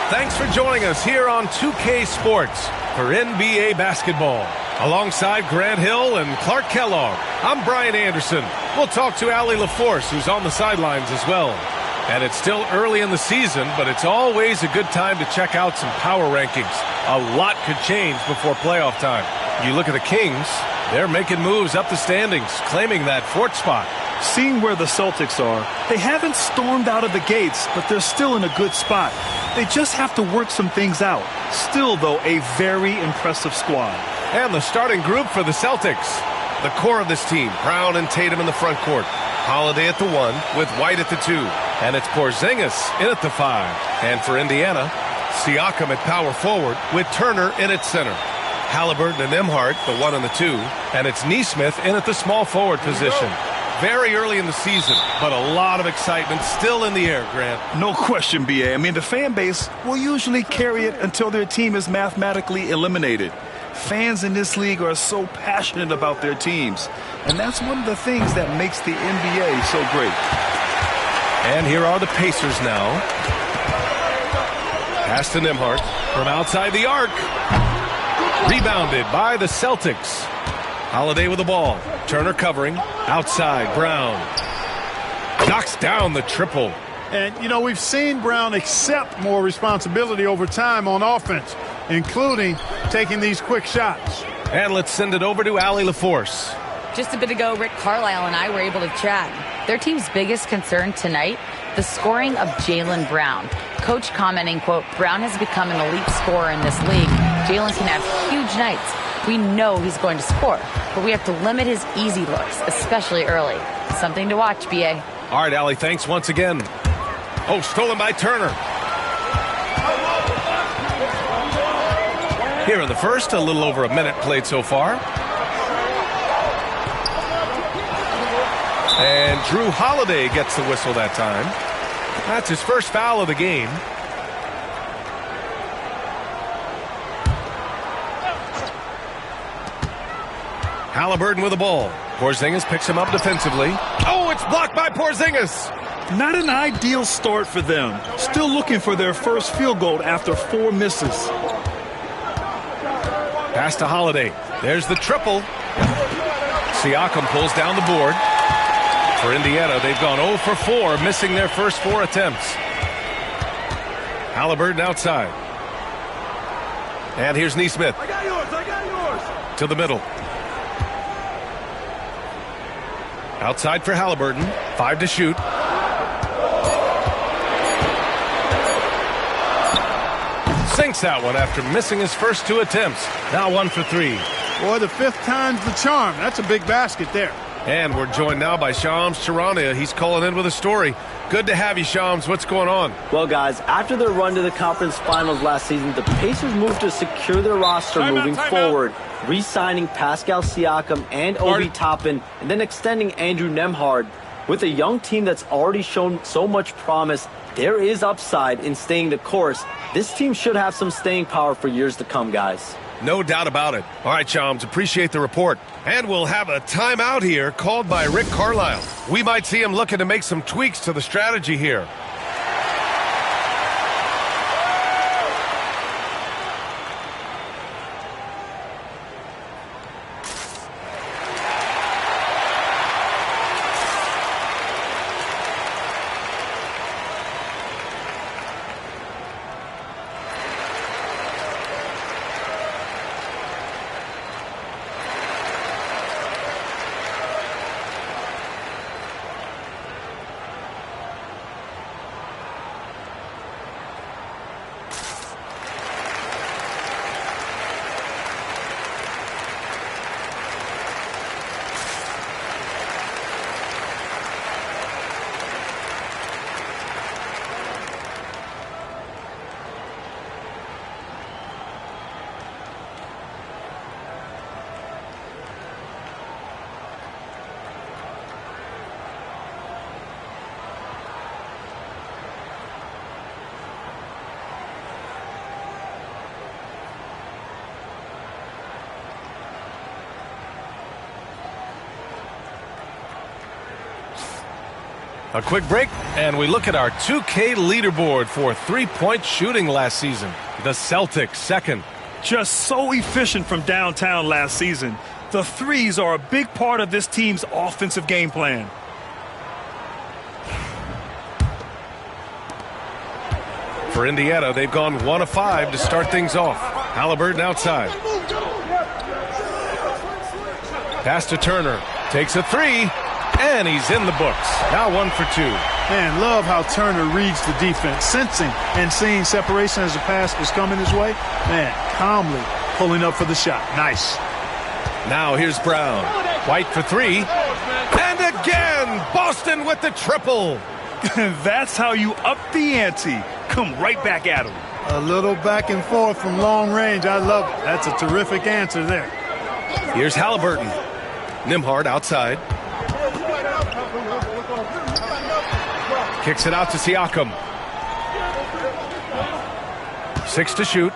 Thanks for joining us here on 2K Sports for NBA basketball. Alongside Grant Hill and Clark Kellogg, I'm Brian Anderson. We'll talk to Allie LaForce, who's on the sidelines as well. And it's still early in the season, but it's always a good time to check out some power rankings. A lot could change before playoff time. You look at the Kings, they're making moves up the standings, claiming that fourth spot. Seeing where the Celtics are, they haven't stormed out of the gates, but they're still in a good spot. They just have to work some things out. Still, though, a very impressive squad. And the starting group for the Celtics. The core of this team, Brown and Tatum in the front court. Holiday at the 1 with White at the 2. And it's Porzingis in at the 5. And for Indiana, Siakam at power forward with Turner in at center. Halliburton and Nembhard, the 1 and the 2. And it's Nesmith in at the small forward position. Very early in the season, but a lot of excitement still in the air, Grant. No question, B.A. I mean, the fan base will usually carry it until their team is mathematically eliminated. Fans in this league are so passionate about their teams, and that's one of the things that makes the NBA so great. And here are the Pacers now. Pass to Nembhard from outside the arc. Rebounded by the Celtics. Holiday with the ball. Turner covering. Outside, Brown. Knocks down the triple. And, you know, we've seen Brown accept more responsibility over time on offense, including taking these quick shots. And let's send it over to Allie LaForce. Just a bit ago, Rick Carlisle and I were able to chat. Their team's biggest concern tonight, the scoring of Jaylen Brown. Coach commenting, quote, Brown has become an elite scorer in this league. Jaylen can have huge nights. We know he's going to score, but we have to limit his easy looks, especially early. Something to watch, B.A. All right, Allie, thanks once again. Oh, stolen by Turner. Here in the first, a little over a minute played so far. And Drew Holiday gets the whistle that time. That's his first foul of the game. Halliburton with the ball. Porzingis picks him up defensively. Oh, it's blocked by Porzingis. Not an ideal start for them. Still looking for their first field goal after 4 misses. Pass to Holiday. There's the triple. Siakam pulls down the board. For Indiana, they've gone 0 for 4, missing their first 4 attempts. Halliburton outside. And here's Nesmith. I got yours. To the middle. Outside for Halliburton. 5 to shoot. Sinks that one after missing his first 2 attempts. Now 1 for 3. Boy, the 5th time's the charm. That's a big basket there. And we're joined now by Shams Charania. He's calling in with a story. Good to have you, Shams. What's going on? Well, guys, after their run to the conference finals last season, the Pacers moved to secure their roster moving forward, re-signing Pascal Siakam and Obi Toppin, and then extending Andrew Nembhard. With a young team that's already shown so much promise, there is upside in staying the course. This team should have some staying power for years to come, guys. No doubt about it. All right, Shams, appreciate the report. And we'll have a timeout here called by Rick Carlisle. We might see him looking to make some tweaks to the strategy here. A quick break, and we look at our 2K leaderboard for three-point shooting last season. The Celtics second. Just so efficient from downtown last season. The threes are a big part of this team's offensive game plan. For Indiana, they've gone 1 of 5 to start things off. Halliburton outside. Pass to Turner. Takes a three, and he's in the books. Now 1 for 2. Man, love how Turner reads the defense, sensing and seeing separation as the pass is coming his way. Man, calmly pulling up for the shot. Nice. Now here's Brown. White for 3. And again, Boston with the triple. That's how you up the ante. Come right back at him. A little back and forth from long range. I love it. That's a terrific answer there. Here's Halliburton. Nembhard outside. Kicks it out to Siakam. 6 to shoot.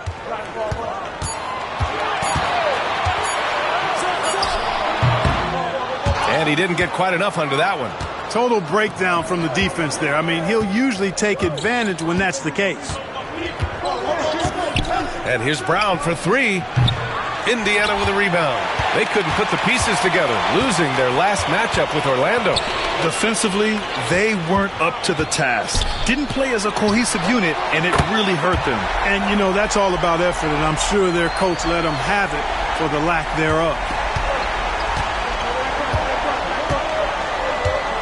And he didn't get quite enough under that one. Total breakdown from the defense there. I mean, he'll usually take advantage when that's the case. And here's Brown for 3. Indiana with a rebound. They couldn't put the pieces together, losing their last matchup with Orlando. Defensively, they weren't up to the task. Didn't play as a cohesive unit, and it really hurt them. And, you know, that's all about effort, and I'm sure their coach let them have it for the lack thereof.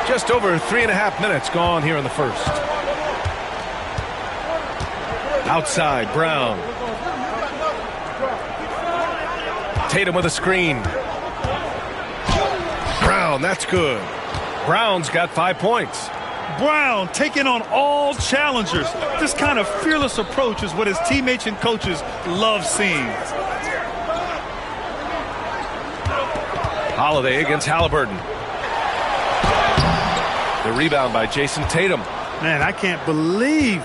Just over 3.5 minutes gone here in the first. Outside, Brown. Tatum with a screen. Brown, that's good. Brown's got 5 points. Brown taking on all challengers. This kind of fearless approach is what his teammates and coaches love seeing. Holiday against Halliburton. The rebound by Jason Tatum. Man, I can't believe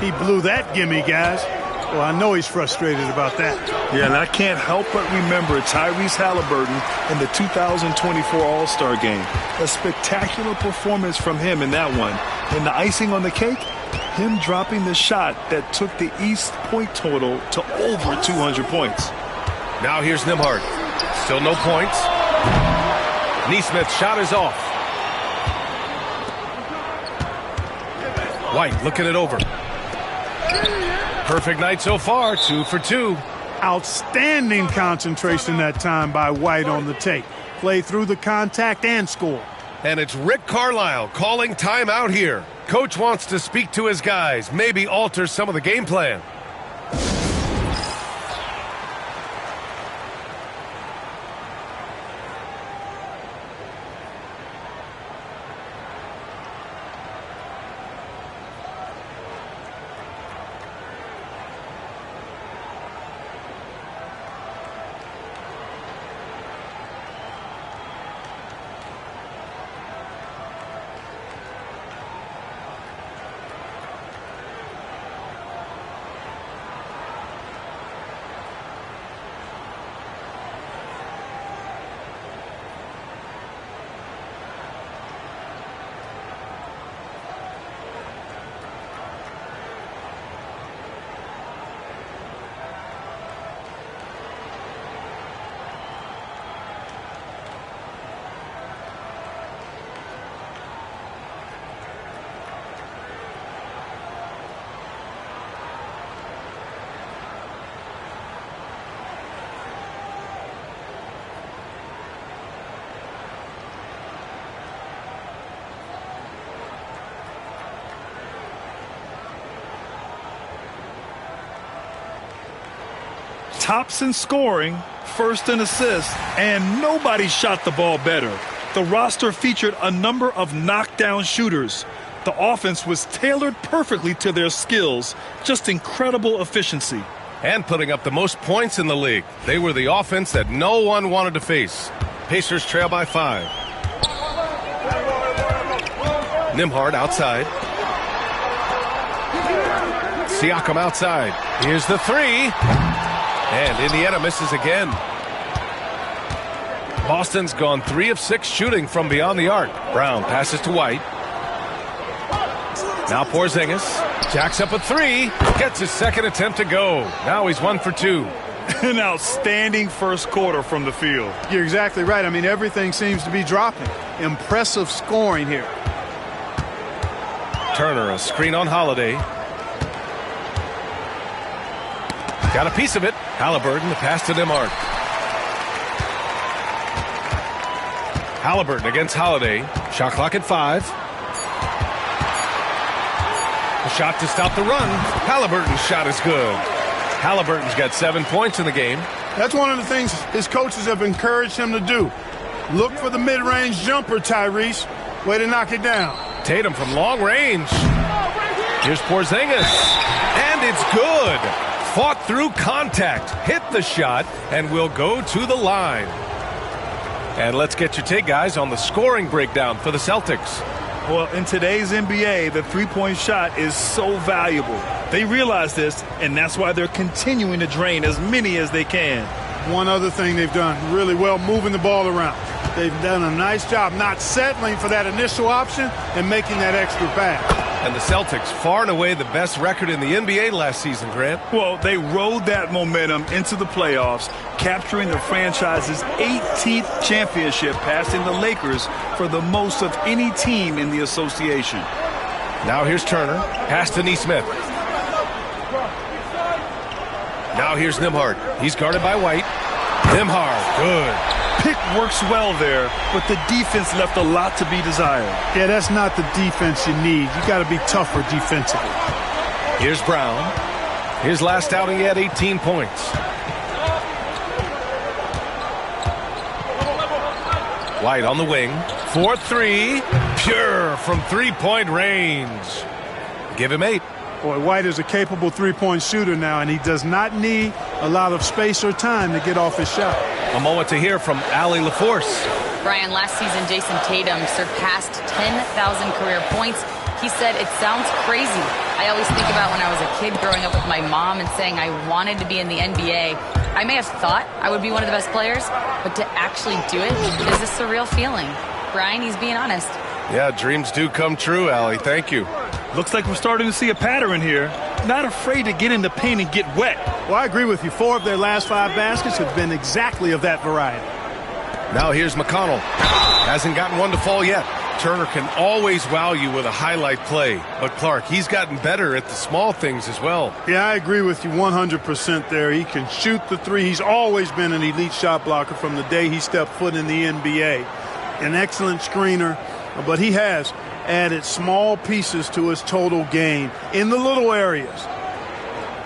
he blew that gimme, guys. Well, I know he's frustrated about that. Yeah, and I can't help but remember Tyrese Halliburton in the 2024 All-Star Game. A spectacular performance from him in that one. And the icing on the cake, him dropping the shot that took the East point total to over 200 points. Now here's Nembhard. Still no points. Neesmith's shot is off. White looking it over. Perfect night so far, 2 for 2. Outstanding concentration that time by White on the take. Play through the contact and score. And it's Rick Carlisle calling timeout here. Coach wants to speak to his guys, maybe alter some of the game plan. Tops in scoring, first in assists, and nobody shot the ball better. The roster featured a number of knockdown shooters. The offense was tailored perfectly to their skills. Just incredible efficiency. And putting up the most points in the league. They were the offense that no one wanted to face. Pacers trail by 5. Nembhard outside. Siakam outside. Here's the 3. And Indiana misses again. Boston's gone 3 of 6 shooting from beyond the arc. Brown passes to White. Now Porzingis jacks up a three, gets his second attempt to go. Now he's 1 for 2. An outstanding first quarter from the field. You're exactly right. I mean, everything seems to be dropping. Impressive scoring here. Turner, a screen on Holiday. Got a piece of it. Halliburton, the pass to Nembhard. Halliburton against Holiday. Shot clock at 5. A shot to stop the run. Halliburton's shot is good. Halliburton's got 7 points in the game. That's one of the things his coaches have encouraged him to do. Look for the mid-range jumper, Tyrese. Way to knock it down. Tatum from long range. Here's Porzingis. And it's good. Fought through contact. Hit the shot and will go to the line. And let's get your take, guys, on the scoring breakdown for the Celtics. Well, in today's NBA, the three-point shot is so valuable. They realize this, and that's why they're continuing to drain as many as they can. One other thing they've done really well, moving the ball around. They've done a nice job not settling for that initial option and making that extra pass. And the Celtics, far and away the best record in the NBA last season, Grant. Well, they rode that momentum into the playoffs, capturing the franchise's 18th championship, passing the Lakers for the most of any team in the association. Now here's Turner. Pass to Nesmith. Now here's Nembhard. He's guarded by White. Nembhard, good. Pick works well there, but the defense left a lot to be desired. Yeah, that's not the defense you need. You got to be tougher defensively. Here's Brown. His last outing, he had 18 points. White on the wing. 4-3. Pure from three-point range. Give him 8. Boy, White is a capable three-point shooter now, and he does not need a lot of space or time to get off his shot. A moment to hear from Allie LaForce. Brian, last season, Jason Tatum surpassed 10,000 career points. He said, "It sounds crazy. I always think about when I was a kid growing up with my mom and saying I wanted to be in the NBA. I may have thought I would be one of the best players, but to actually do it is a surreal feeling." Brian, he's being honest. Yeah, dreams do come true, Allie. Thank you. Looks like we're starting to see a pattern here. Not afraid to get in the paint and get wet. Well, I agree with you. 4 of their last 5 baskets have been exactly of that variety. Now here's McConnell. Hasn't gotten one to fall yet. Turner can always wow you with a highlight play. But Clark, he's gotten better at the small things as well. Yeah, I agree with you 100% there. He can shoot the three. He's always been an elite shot blocker from the day he stepped foot in the NBA. An excellent screener, but he has added small pieces to his total game in the little areas.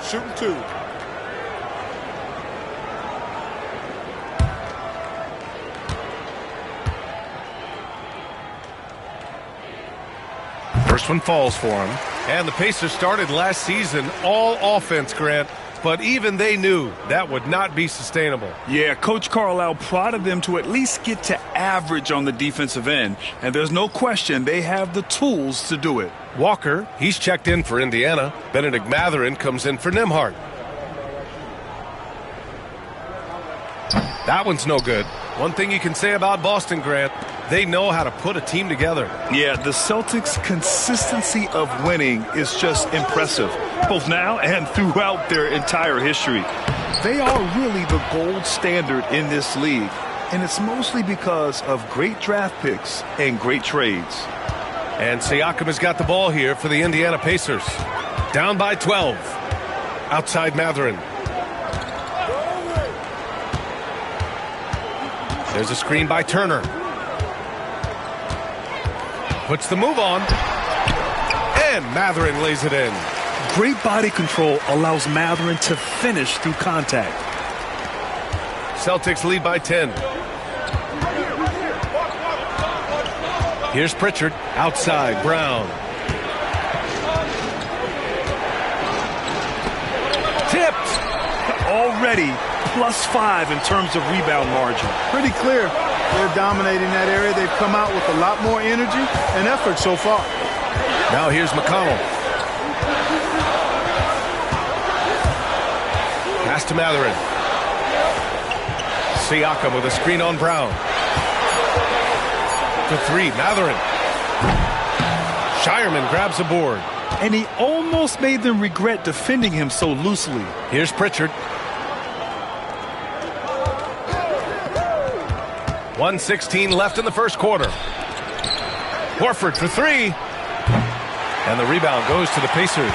Shooting 2. First one falls for him. And the Pacers started last season all offense, Grant. But even they knew that would not be sustainable. Yeah, Coach Carlisle prodded them to at least get to average on the defensive end. And there's no question they have the tools to do it. Walker, he's checked in for Indiana. Benedict Mathurin comes in for Nembhard. That one's no good. One thing you can say about Boston, Grant, they know how to put a team together. Yeah, the Celtics' consistency of winning is just impressive, both now and throughout their entire history. They are really the gold standard in this league, and it's mostly because of great draft picks and great trades. And Siakam has got the ball here for the Indiana Pacers. Down by 12. Outside Mathurin. There's a screen by Turner. Puts the move on. And Mathurin lays it in. Great body control allows Mathurin to finish through contact. Celtics lead by 10. Here's Pritchard. Outside, Brown. Tipped. Already +5 in terms of rebound margin. Pretty clear. They're dominating that area. They've come out with a lot more energy and effort so far. Now here's McConnell. Pass to Mathurin. Siakam with a screen on Brown. To 3, Mathurin. Shireman grabs a board. And he almost made them regret defending him so loosely. Here's Pritchard. 1:16 left in the first quarter. Horford for three. And the rebound goes to the Pacers.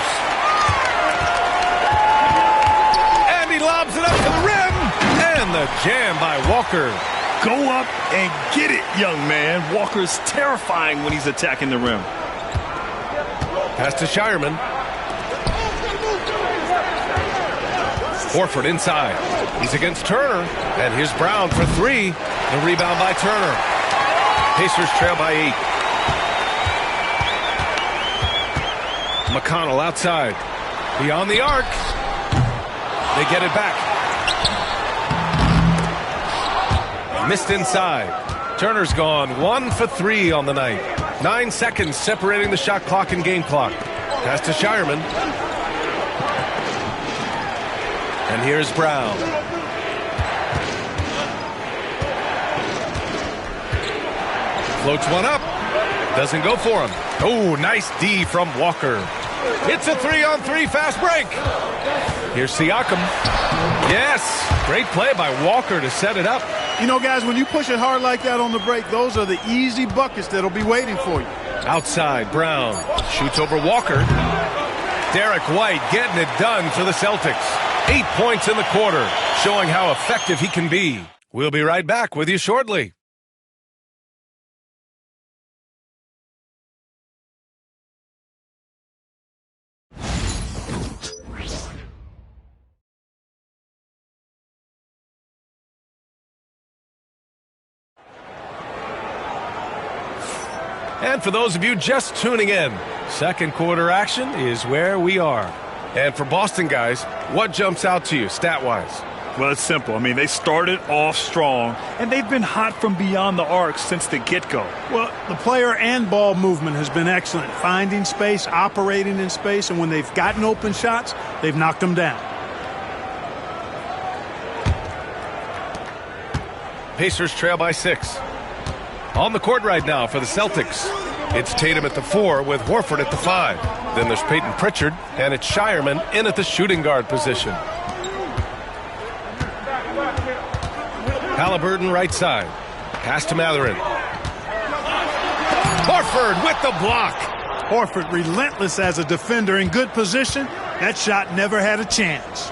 And he lobs it up to the rim. And the jam by Walker. Go up and get it, young man. Walker's terrifying when he's attacking the rim. Pass to Shireman. Horford inside. He's against Turner. And here's Brown for three. The rebound by Turner. Pacers trail by 8. McConnell outside. Beyond the arc. They get it back. Missed inside. Turner's gone 1 for 3 on the night. 9 seconds separating the shot clock and game clock. Pass to Shireman. And here's Brown. Floats one up. Doesn't go for him. Oh, nice D from Walker. It's a 3-on-3 fast break. Here's Siakam. Yes, great play by Walker to set it up. You know, guys, when you push it hard like that on the break, those are the easy buckets that'll be waiting for you. Outside, Brown shoots over Walker. Derek White getting it done for the Celtics. 8 points in the quarter, showing how effective he can be. We'll be right back with you shortly. And for those of you just tuning in, second quarter action is where we are. And for Boston guys, what jumps out to you stat-wise? Well, it's simple. I mean, they started off strong, and they've been hot from beyond the arc since the get-go. Well, the player and ball movement has been excellent. Finding space, operating in space, and when they've gotten open shots, they've knocked them down. Pacers trail by 6. On the court right now for the Celtics, it's Tatum at the 4 with Horford at the 5. Then there's Peyton Pritchard, and it's Shireman in at the shooting guard position. Halliburton right side. Pass to Mathurin. Horford with the block. Horford relentless as a defender in good position. That shot never had a chance.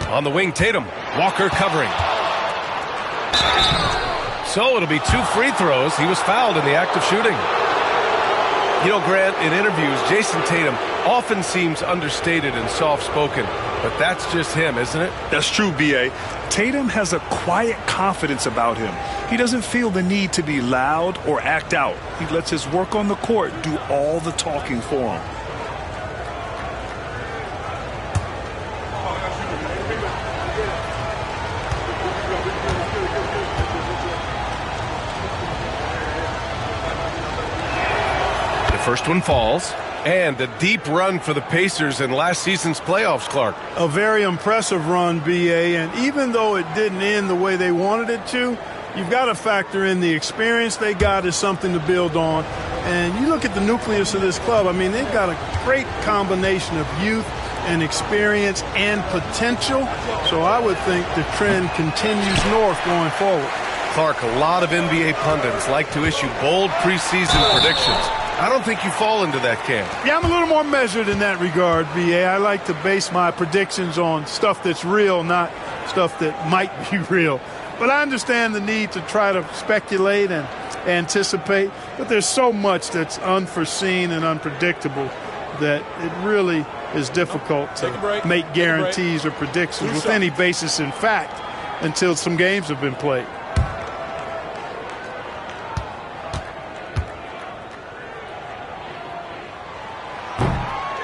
On the wing, Tatum. Walker covering. So it'll be 2 free throws. He was fouled in the act of shooting. You know, Grant, in interviews, Jason Tatum often seems understated and soft-spoken, but that's just him, isn't it? That's true, B.A. Tatum has a quiet confidence about him. He doesn't feel the need to be loud or act out. He lets his work on the court do all the talking for him. First one falls, and a deep run for the Pacers in last season's playoffs, Clark. A very impressive run, B.A., and even though it didn't end the way they wanted it to, you've got to factor in the experience they got as something to build on. And you look at the nucleus of this club, I mean, they've got a great combination of youth and experience and potential. So I would think the trend continues north going forward. Clark, a lot of NBA pundits like to issue bold preseason predictions. I don't think you fall into that camp. Yeah, I'm a little more measured in that regard, B.A. I like to base my predictions on stuff that's real, not stuff that might be real. But I understand the need to try to speculate and anticipate. But there's so much that's unforeseen and unpredictable that it really is difficult to make guarantees or predictions with any basis in fact until some games have been played.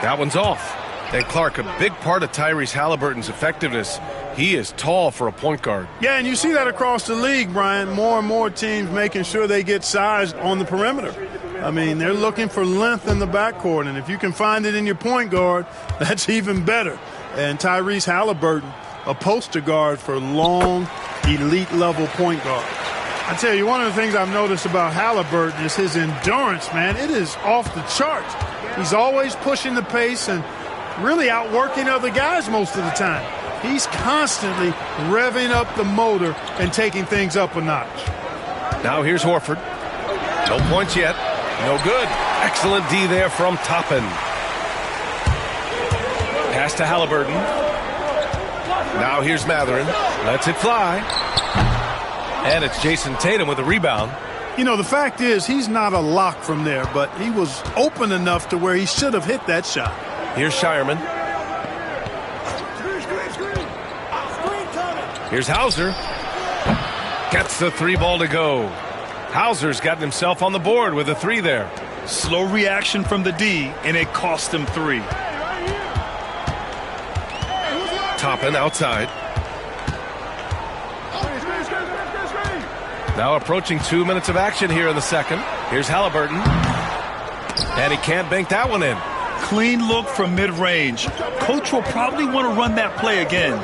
That one's off. And Clark, a big part of Tyrese Halliburton's effectiveness, he is tall for a point guard. Yeah, and you see that across the league, Brian. More and more teams making sure they get size on the perimeter. I mean, they're looking for length in the backcourt, and if you can find it in your point guard, that's even better. And Tyrese Halliburton, a poster guard for long, elite-level point guard. I tell you, one of the things I've noticed about Halliburton is his endurance, man. It is off the charts. He's always pushing the pace and really outworking other guys most of the time. He's constantly revving up the motor and taking things up a notch. Now here's Horford. No points yet. No good. Excellent D there from Toppin. Pass to Halliburton. Now here's Mathurin. Lets it fly. And it's Jason Tatum with a rebound. You know, the fact is he's not a lock from there, but he was open enough to where he should have hit that shot. Here's Shireman. Here's Hauser. Gets the 3 ball to go. Hauser's gotten himself on the board with a 3 there. Slow reaction from the D, and it cost him 3. Toppin outside. Now approaching 2 minutes of action here in the second. Here's Halliburton. And he can't bank that one in. Clean look from mid-range. Coach will probably want to run that play again.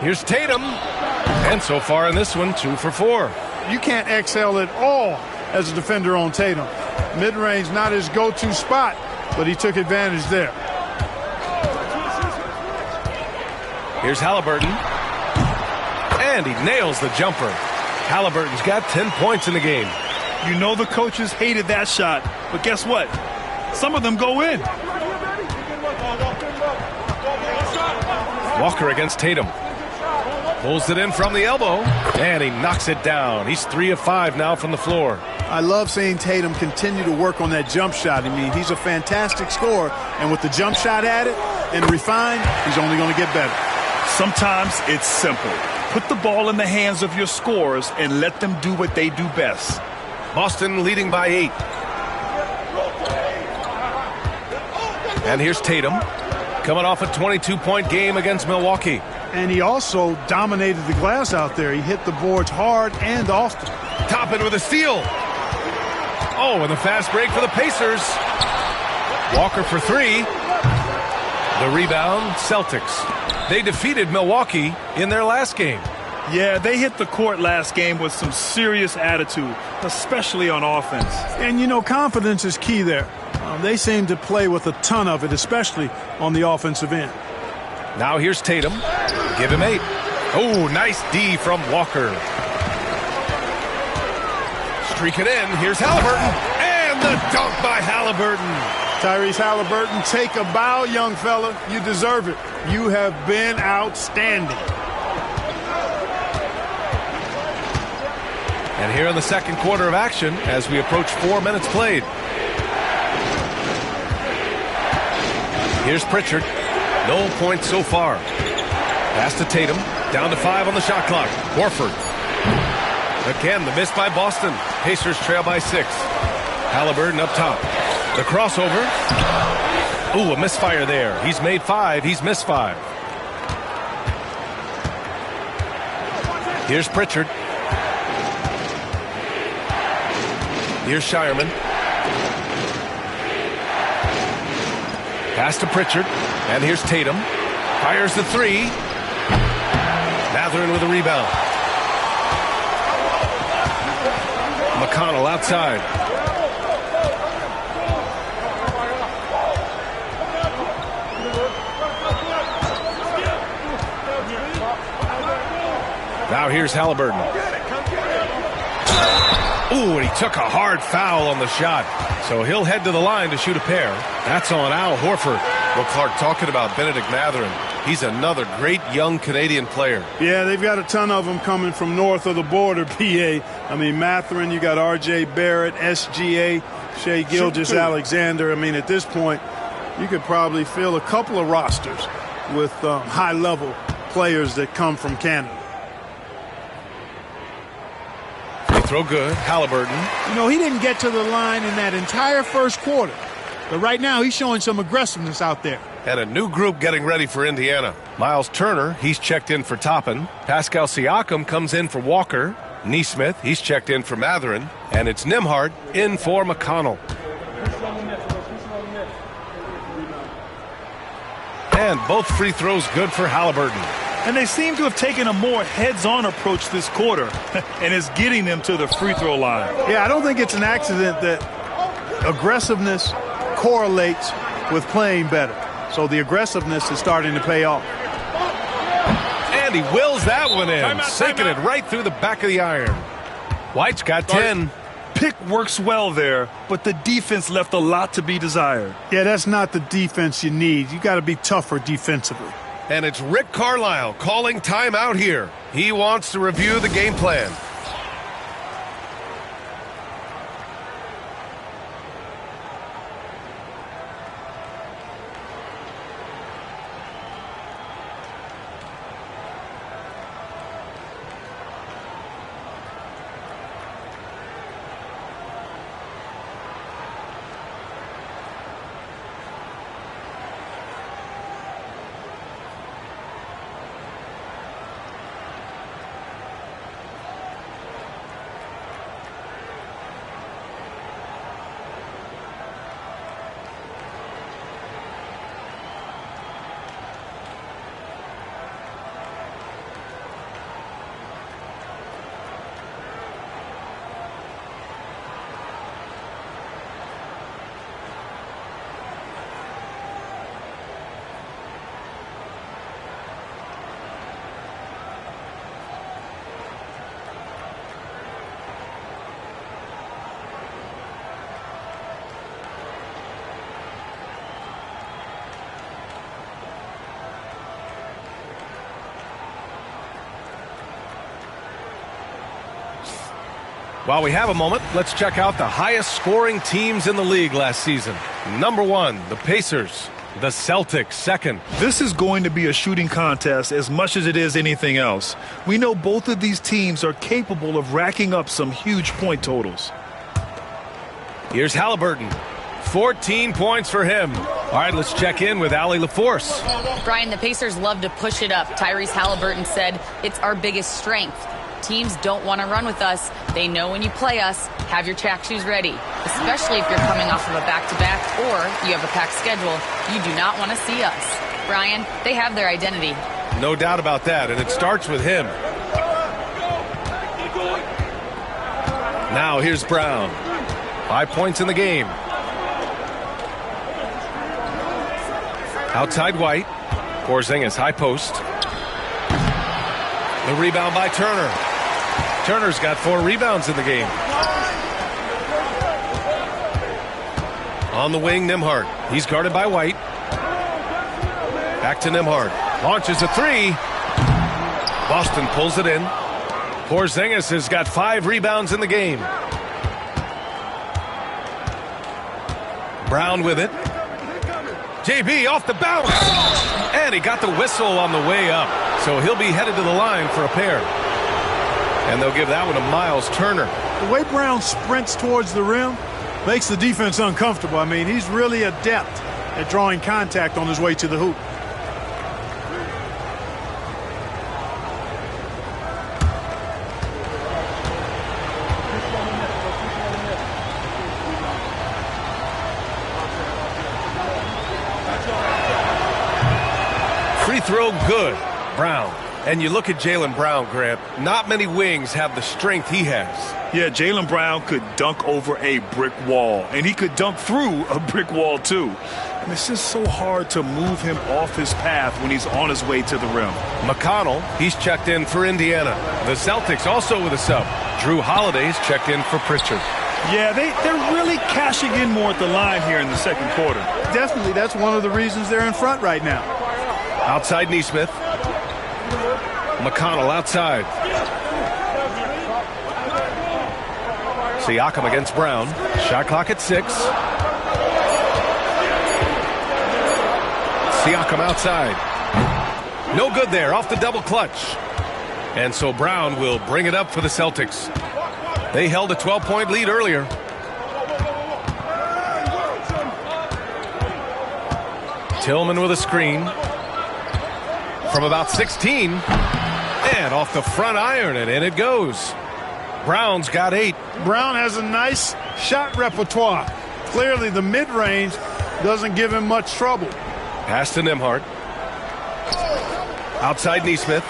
Here's Tatum. And so far in this one, 2 for 4. You can't excel at all as a defender on Tatum. Mid-range not his go-to spot, but he took advantage there. Here's Halliburton. And he nails the jumper. Halliburton's got 10 points in the game. You know the coaches hated that shot, but guess what? Some of them go in. Walker against Tatum. Pulls it in from the elbow, and he knocks it down. He's 3 of 5 now from the floor. I love seeing Tatum continue to work on that jump shot. I mean, he's a fantastic scorer, and with the jump shot added and refined, he's only going to get better. Sometimes it's simple. Put the ball in the hands of your scorers and let them do what they do best. Boston leading by 8. And here's Tatum, coming off a 22-point game against Milwaukee. And he also dominated the glass out there. He hit the boards hard and often. Toppin with a steal. Oh, and the fast break for the Pacers. Walker for 3. The rebound, Celtics. They defeated Milwaukee in their last game. Yeah, they hit the court last game with some serious attitude, especially on offense. And, you know, confidence is key there. They seem to play with a ton of it, especially on the offensive end. Now here's Tatum. Give him 8. Oh, nice D from Walker. Streak it in. Here's Halliburton. And the dunk by Halliburton. Tyrese Halliburton, take a bow, young fella. You deserve it. You have been outstanding. And here in the second quarter of action as we approach 4 minutes played. Here's Pritchard. No points so far. Pass to Tatum. Down to 5 on the shot clock. Horford. Again, the miss by Boston. Pacers trail by 6. Halliburton up top. The crossover. Ooh, a misfire there. He's made 5. He's missed 5. Here's Pritchard. Here's Shireman. Pass to Pritchard. And here's Tatum. Fires the 3. Mathurin with a rebound. McConnell outside. Now here's Halliburton. Ooh, and he took a hard foul on the shot. So he'll head to the line to shoot a pair. That's on Al Horford. Well, Clark, talking about Benedict Mathurin, he's another great young Canadian player. Yeah, they've got a ton of them coming from north of the border, PA. I mean, Mathurin, you got R.J. Barrett, SGA, Shai Gilgeous-Alexander. I mean, at this point, you could probably fill a couple of rosters with high-level players that come from Canada. Throw good. Halliburton. You know, he didn't get to the line in that entire first quarter. But right now, he's showing some aggressiveness out there. And a new group getting ready for Indiana. Miles Turner, he's checked in for Toppin. Pascal Siakam comes in for Walker. Nesmith, he's checked in for Mathurin. And it's Nembhard in for McConnell. And both free throws good for Halliburton. And they seem to have taken a more heads-on approach this quarter, and it's getting them to the free throw line. Yeah, I don't think it's an accident that aggressiveness correlates with playing better. So the aggressiveness is starting to pay off. And he wills that one in, sinking it right through the back of the iron. White's got 10. Pick works well there, but the defense left a lot to be desired. Yeah, that's not the defense you need. You got to be tougher defensively. And it's Rick Carlisle calling timeout here. He wants to review the game plan. While we have a moment, let's check out the highest scoring teams in the league last season. Number 1, the Pacers. The Celtics, second. This is going to be a shooting contest as much as it is anything else. We know both of these teams are capable of racking up some huge point totals. Here's Halliburton. 14 points for him. All right, let's check in with Allie LaForce. Brian, the Pacers love to push it up. Tyrese Halliburton said, "It's our biggest strength. Teams don't want to run with us. They know when you play us, have your track shoes ready, especially if you're coming off of a back-to-back or you have a packed schedule. You do not want to see us." Brian, they have their identity. No doubt about that, and it starts with him. Now here's Brown. 5 points in the game. Outside White. Porzingis, high post. The rebound by Turner. Turner's got 4 rebounds in the game. On the wing, Nembhard. He's guarded by White. Back to Nembhard. Launches a 3. Boston pulls it in. Porzingis has got 5 rebounds in the game. Brown with it. JB off the bounce. And he got the whistle on the way up. So he'll be headed to the line for a pair. And they'll give that one to Miles Turner. The way Brown sprints towards the rim makes the defense uncomfortable. I mean, he's really adept at drawing contact on his way to the hoop. Free throw good. Brown. And you look at Jaylen Brown, Grant. Not many wings have the strength he has. Yeah, Jaylen Brown could dunk over a brick wall, and he could dunk through a brick wall too. And it's just so hard to move him off his path when he's on his way to the rim. McConnell, he's checked in for Indiana. The Celtics also with a sub. Drew Holiday's checked in for Pritchard. Yeah, they're really cashing in more at the line here in the second quarter. Definitely, that's one of the reasons they're in front right now. Outside Nesmith. McConnell outside. Siakam against Brown. Shot clock at 6. Siakam outside. No good there. Off the double clutch. And so Brown will bring it up for the Celtics. They held a 12-point lead earlier. Tillman with a screen. From about 16. And off the front iron, and in it goes. Brown's got 8. Brown has a nice shot repertoire. Clearly, the mid-range doesn't give him much trouble. Pass to Nembhard. Outside Neesmith.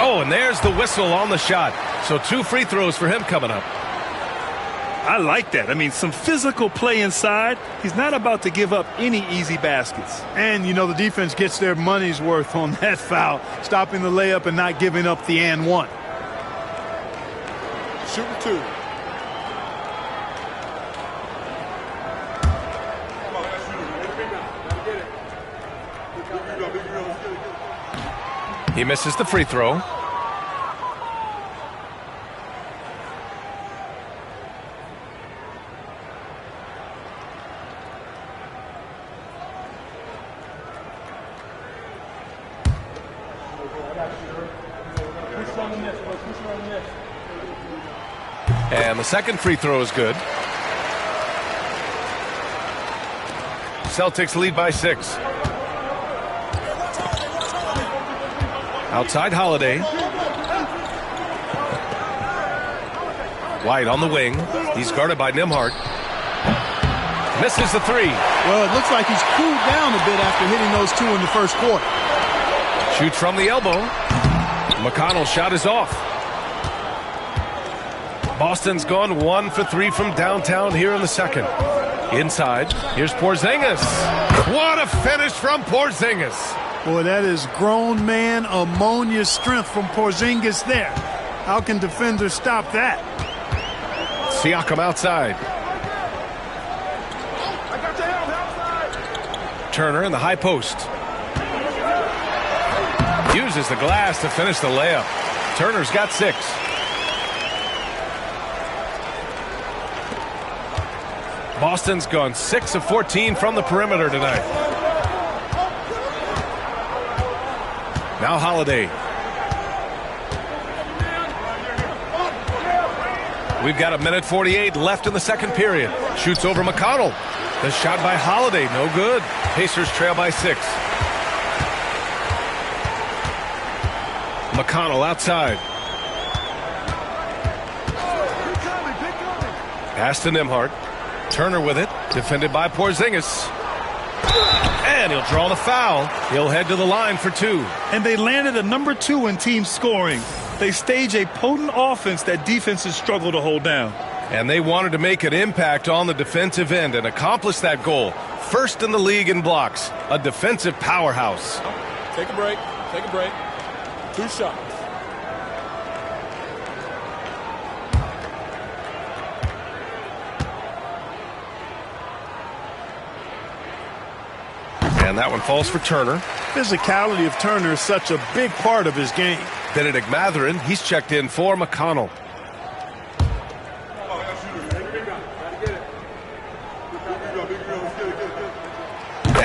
Oh, and there's the whistle on the shot. So 2 free throws for him coming up. I like that. I mean, some physical play inside. He's not about to give up any easy baskets. And, you know, the defense gets their money's worth on that foul, stopping the layup and not giving up the and one. Shooting 2. He misses the free throw. And the second free throw is good. Celtics lead by 6. Outside Holiday. White on the wing. He's guarded by Nembhard. Misses the 3. Well, it looks like he's cooled down a bit after hitting those 2 in the first quarter. Shoots from the elbow. McConnell's shot is off. Boston's gone 1 for 3 from downtown here in the second. Inside, here's Porzingis. What a finish from Porzingis. Boy, that is grown man ammonia strength from Porzingis there. How can defenders stop that? Siakam outside. Turner in the high post. Uses the glass to finish the layup. Turner's got 6. Boston's gone 6 of 14 from the perimeter tonight. Now Holiday. We've got 1:48 left in the second period. Shoots over McConnell. The shot by Holiday, no good. Pacers trail by 6. McConnell outside. Pass to Nembhard. Turner with it, defended by Porzingis. And he'll draw the foul. He'll head to the line for 2. And they landed a number 2 in team scoring. They stage a potent offense that defenses struggle to hold down. And they wanted to make an impact on the defensive end and accomplish that goal. First in the league in blocks. A defensive powerhouse. Take a break. Take a break. 2 shots. And that one falls for Turner. Physicality of Turner is such a big part of his game. Benedict Mathurin, he's checked in for McConnell.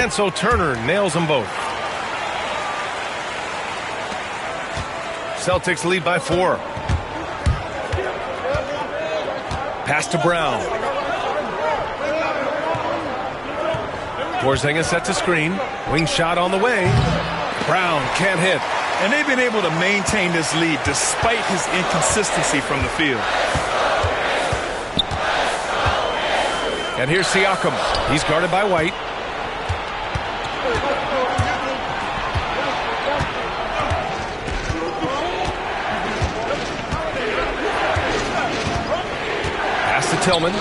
And so Turner nails them both. Celtics lead by 4. Pass to Brown. Porzingis sets a screen. Wing shot on the way. Brown can't hit. And they've been able to maintain this lead despite his inconsistency from the field. And here's Siakam. He's guarded by White. Pass to Tillman.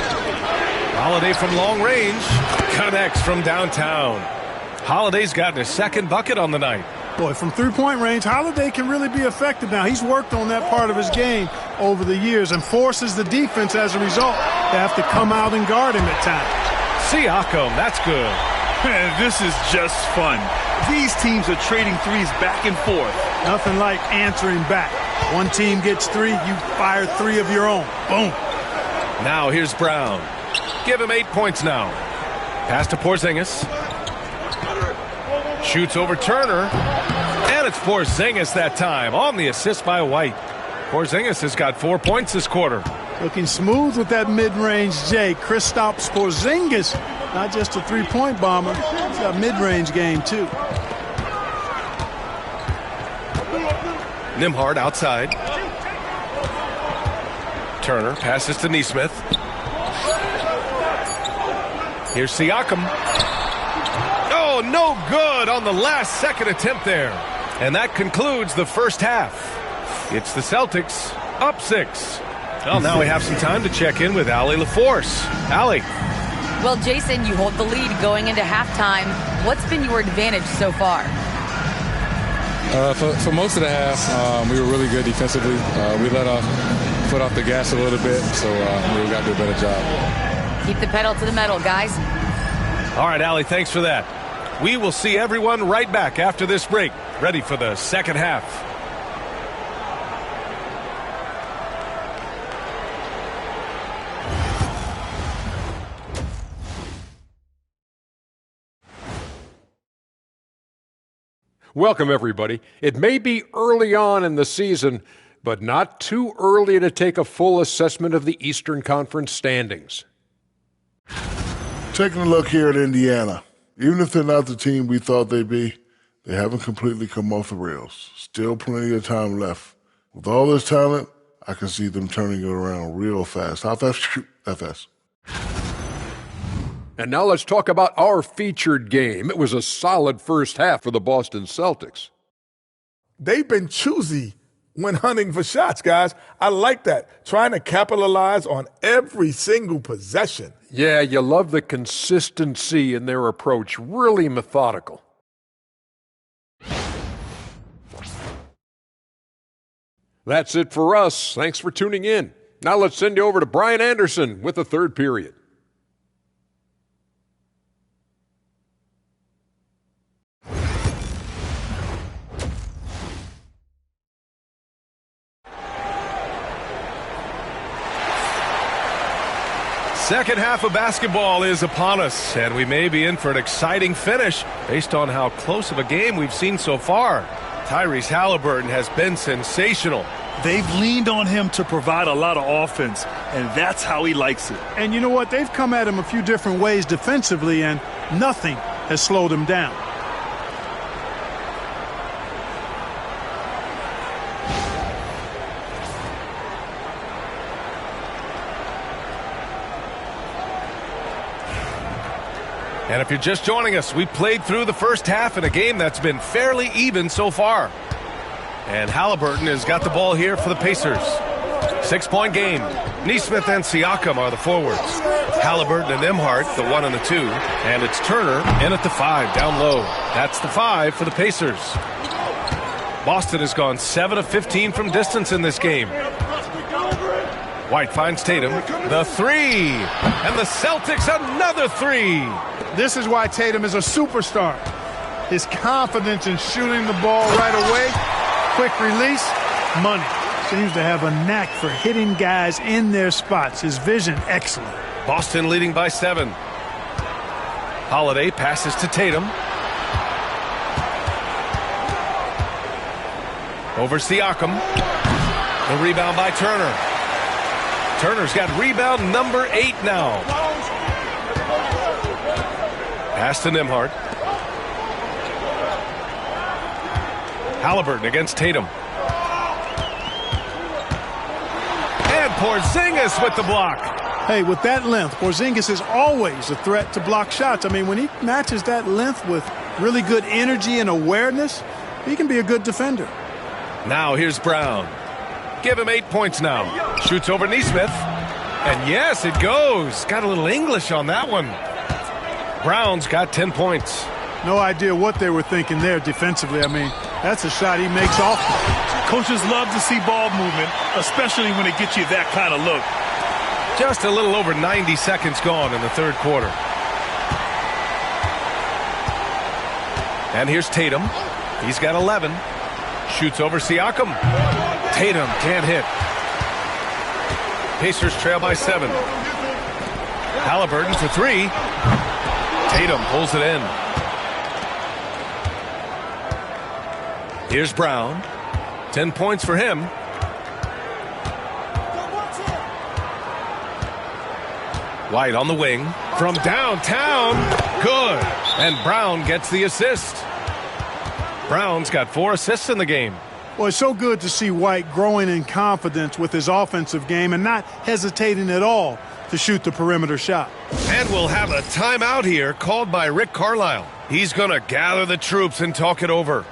Holiday from long range. Connects from downtown. Holiday's gotten his second bucket on the night. Boy, from three-point range, Holiday can really be effective now. He's worked on that part of his game over the years and forces the defense as a result to have to come out and guard him at times. Siakam, that's good. Man, this is just fun. These teams are trading threes back and forth. Nothing like answering back. One team gets 3, you fire 3 of your own. Boom. Now here's Brown. Give him 8 points now. Pass to Porzingis. Shoots over Turner. And it's Porzingis that time on the assist by White. Porzingis has got 4 points this quarter. Looking smooth with that mid-range J. Kristaps Porzingis, not just a three-point bomber. He's got mid-range game, too. Nembhard outside. Turner passes to Nesmith. Here's Siakam. Oh, no good on the last second attempt there. And that concludes the first half. It's the Celtics up 6. Well, now we have some time to check in with Allie LaForce. Allie. Well, Jason, you hold the lead going into halftime. What's been your advantage so far? For most of the half, we were really good defensively. We let our foot off the gas a little bit, so we got to do a better job. Keep the pedal to the metal, guys. All right, Allie, thanks for that. We will see everyone right back after this break, ready for the second half. Welcome, everybody. It may be early on in the season, but not too early to take a full assessment of the Eastern Conference standings. Taking a look here at Indiana, even if they're not the team we thought they'd be, they haven't completely come off the rails. Still plenty of time left. With all this talent, I can see them turning it around real fast. How fast? That fast. And now let's talk about our featured game. It was a solid first half for the Boston Celtics. They've been choosy when hunting for shots, guys. I like that. Trying to capitalize on every single possession. Yeah, you love the consistency in their approach. Really methodical. That's it for us. Thanks for tuning in. Now let's send you over to Brian Anderson with the third period. Second half of basketball is upon us, and we may be in for an exciting finish based on how close of a game we've seen so far. Tyrese Halliburton has been sensational. They've leaned on him to provide a lot of offense, and that's how he likes it. And you know what? They've come at him a few different ways defensively, and nothing has slowed him down. And if you're just joining us, we played through the first half in a game that's been fairly even so far. And Halliburton has got the ball here for the Pacers. 6-point game. Nesmith and Siakam are the forwards. Halliburton and Nembhard, the 1 and the 2. And it's Turner in at the 5, down low. That's the 5 for the Pacers. Boston has gone 7 of 15 from distance in this game. White finds Tatum, the 3. And the Celtics another 3. This is why Tatum is a superstar. His confidence in shooting the ball right away, quick release, money. Seems to have a knack for hitting guys in their spots. His vision, excellent. Boston leading by 7. Holiday passes to Tatum. Over Siakam. The rebound by Turner. Turner's got rebound number 8 now. Pass to Nembhard. Halliburton against Tatum. And Porzingis with the block. Hey, with that length, Porzingis is always a threat to block shots. I mean, when he matches that length with really good energy and awareness, he can be a good defender. Now here's Brown. Give him 8 points now. Shoots over Nesmith. And yes, it goes. Got a little English on that one. Brown's got 10 points. No idea what they were thinking there defensively. I mean, that's a shot he makes often. Coaches love to see ball movement, especially when it gets you that kind of look. Just a little over 90 seconds gone in the third quarter. And here's Tatum. He's got 11. Shoots over Siakam. Tatum can't hit. Pacers trail by 7. Halliburton for 3. Tatum pulls it in. Here's Brown. 10 points for him. White on the wing. From downtown. Good. And Brown gets the assist. Brown's got 4 assists in the game. Well, it's so good to see White growing in confidence with his offensive game and not hesitating at all to shoot the perimeter shot. And we'll have a timeout here called by Rick Carlisle. He's going to gather the troops and talk it over.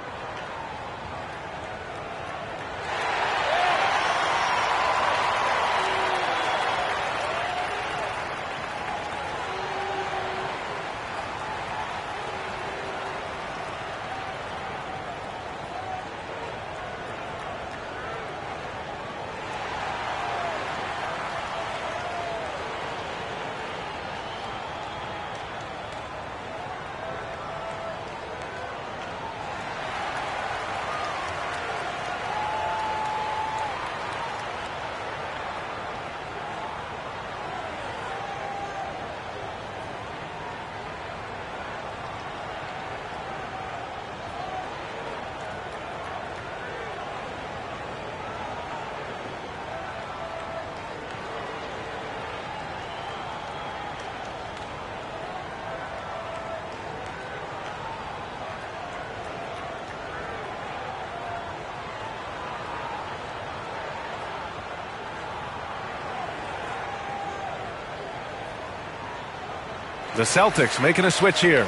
The Celtics making a switch here.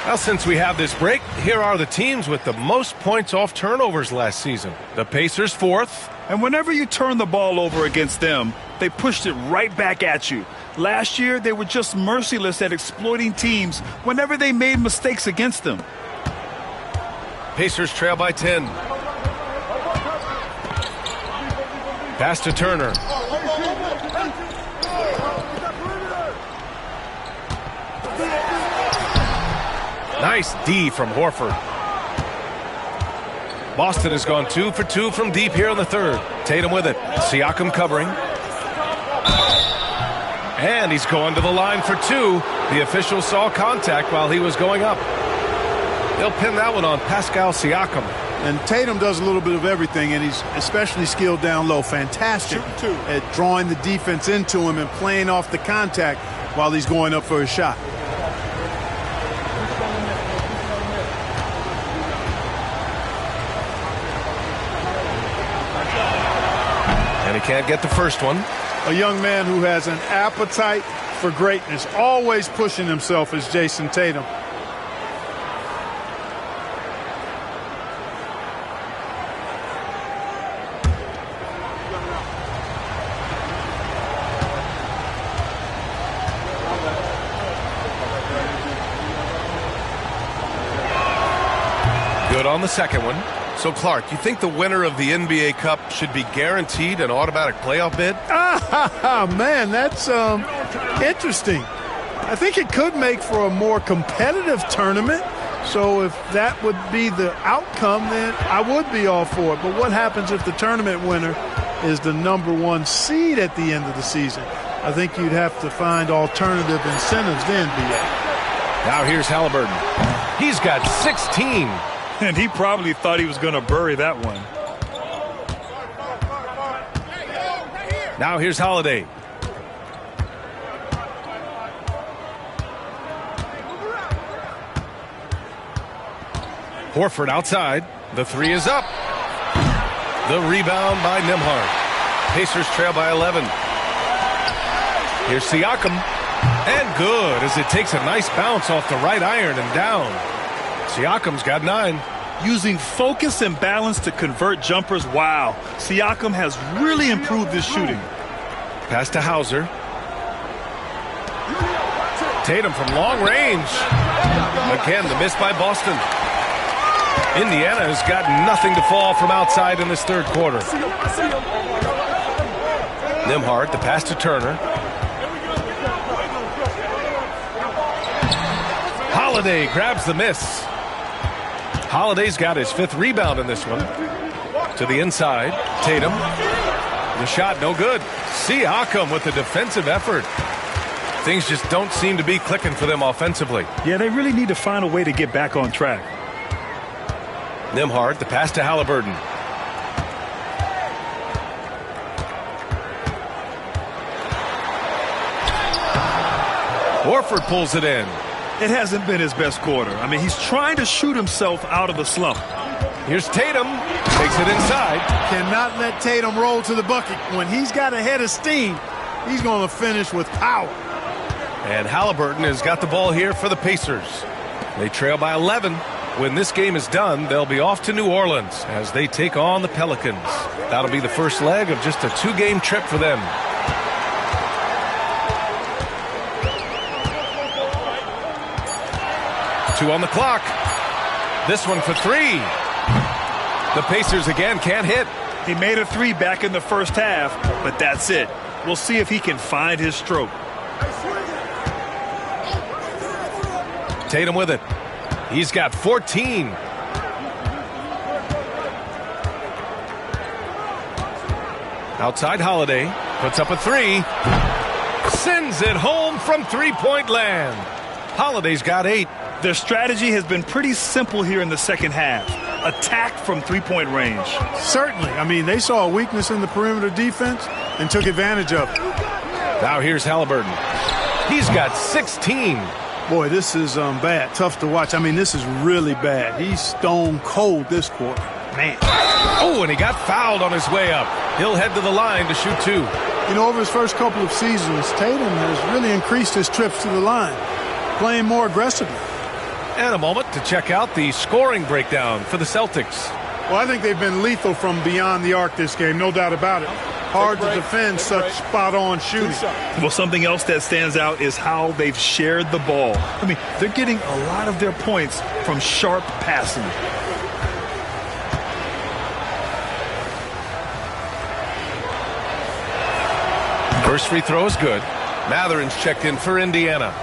Well, since we have this break, here are the teams with the most points off turnovers last season. The Pacers 4th. And whenever you turn the ball over against them, they pushed it right back at you. Last year, they were just merciless at exploiting teams whenever they made mistakes against them. Pacers trail by 10. Pass to Turner. Nice D from Horford. Boston has gone 2 for 2 from deep here in the third. Tatum with it. Siakam covering. And he's going to the line for 2. The official saw contact while he was going up. They'll pin that one on Pascal Siakam. And Tatum does a little bit of everything, and he's especially skilled down low. Fantastic at drawing the defense into him and playing off the contact while he's going up for a shot. And he can't get the first one. A young man who has an appetite for greatness, always pushing himself, is Jason Tatum. Good on the second one. So, Clark, you think the winner of the NBA Cup should be guaranteed an automatic playoff bid? Man, that's interesting. I think it could make for a more competitive tournament. So if that would be the outcome, then I would be all for it. But what happens if the tournament winner is the #1 seed at the end of the season? I think you'd have to find alternative incentives then, B.A. Now here's Halliburton. He's got 16. And he probably thought he was going to bury that one. Now here's Holiday. Horford outside. The three is up. The rebound by Nembhard. Pacers trail by 11. Here's Siakam. And good as it takes a nice bounce off the right iron and down. Siakam's got 9. Using focus and balance to convert jumpers. Wow. Siakam has really improved his shooting. Pass to Hauser. Tatum from long range. Again, the miss by Boston. Indiana has got nothing to fall from outside in this third quarter. Nembhard, the pass to Turner. Holiday grabs the miss. Holiday's got his 5th rebound in this one. To the inside, Tatum. The shot no good. Siakam with the defensive effort. Things just don't seem to be clicking for them offensively. Yeah, they really need to find a way to get back on track. Nembhard, the pass to Halliburton. Horford pulls it in. It hasn't been his best quarter. I mean, he's trying to shoot himself out of the slump. Here's Tatum. Takes it inside. Cannot let Tatum roll to the bucket. When he's got a head of steam, he's going to finish with power. And Halliburton has got the ball here for the Pacers. They trail by 11. When this game is done, they'll be off to New Orleans as they take on the Pelicans. That'll be the first leg of just a 2-game trip for them. Two on the clock. This one for 3. The Pacers again can't hit. He made a 3 back in the first half, but that's it. We'll see if he can find his stroke. Tatum with it. He's got 14. Outside Holiday. Puts up a 3. Sends it home from three-point land. Holiday's got 8. Their strategy has been pretty simple here in the second half. Attack from three-point range. Certainly. I mean, they saw a weakness in the perimeter defense and took advantage of it. Now here's Halliburton. He's got 16. Boy, this is bad. Tough to watch. I mean, this is really bad. He's stone cold this quarter. Man. Oh, and he got fouled on his way up. He'll head to the line to shoot 2. You know, over his first couple of seasons, Tatum has really increased his trips to the line, playing more aggressively. And a moment to check out the scoring breakdown for the Celtics. Well, I think they've been lethal from beyond the arc this game, no doubt about it. Hard to defend such spot-on shooting. Well, something else that stands out is how they've shared the ball. I mean, they're getting a lot of their points from sharp passing. First free throw is good. Matherin's checked in for Indiana.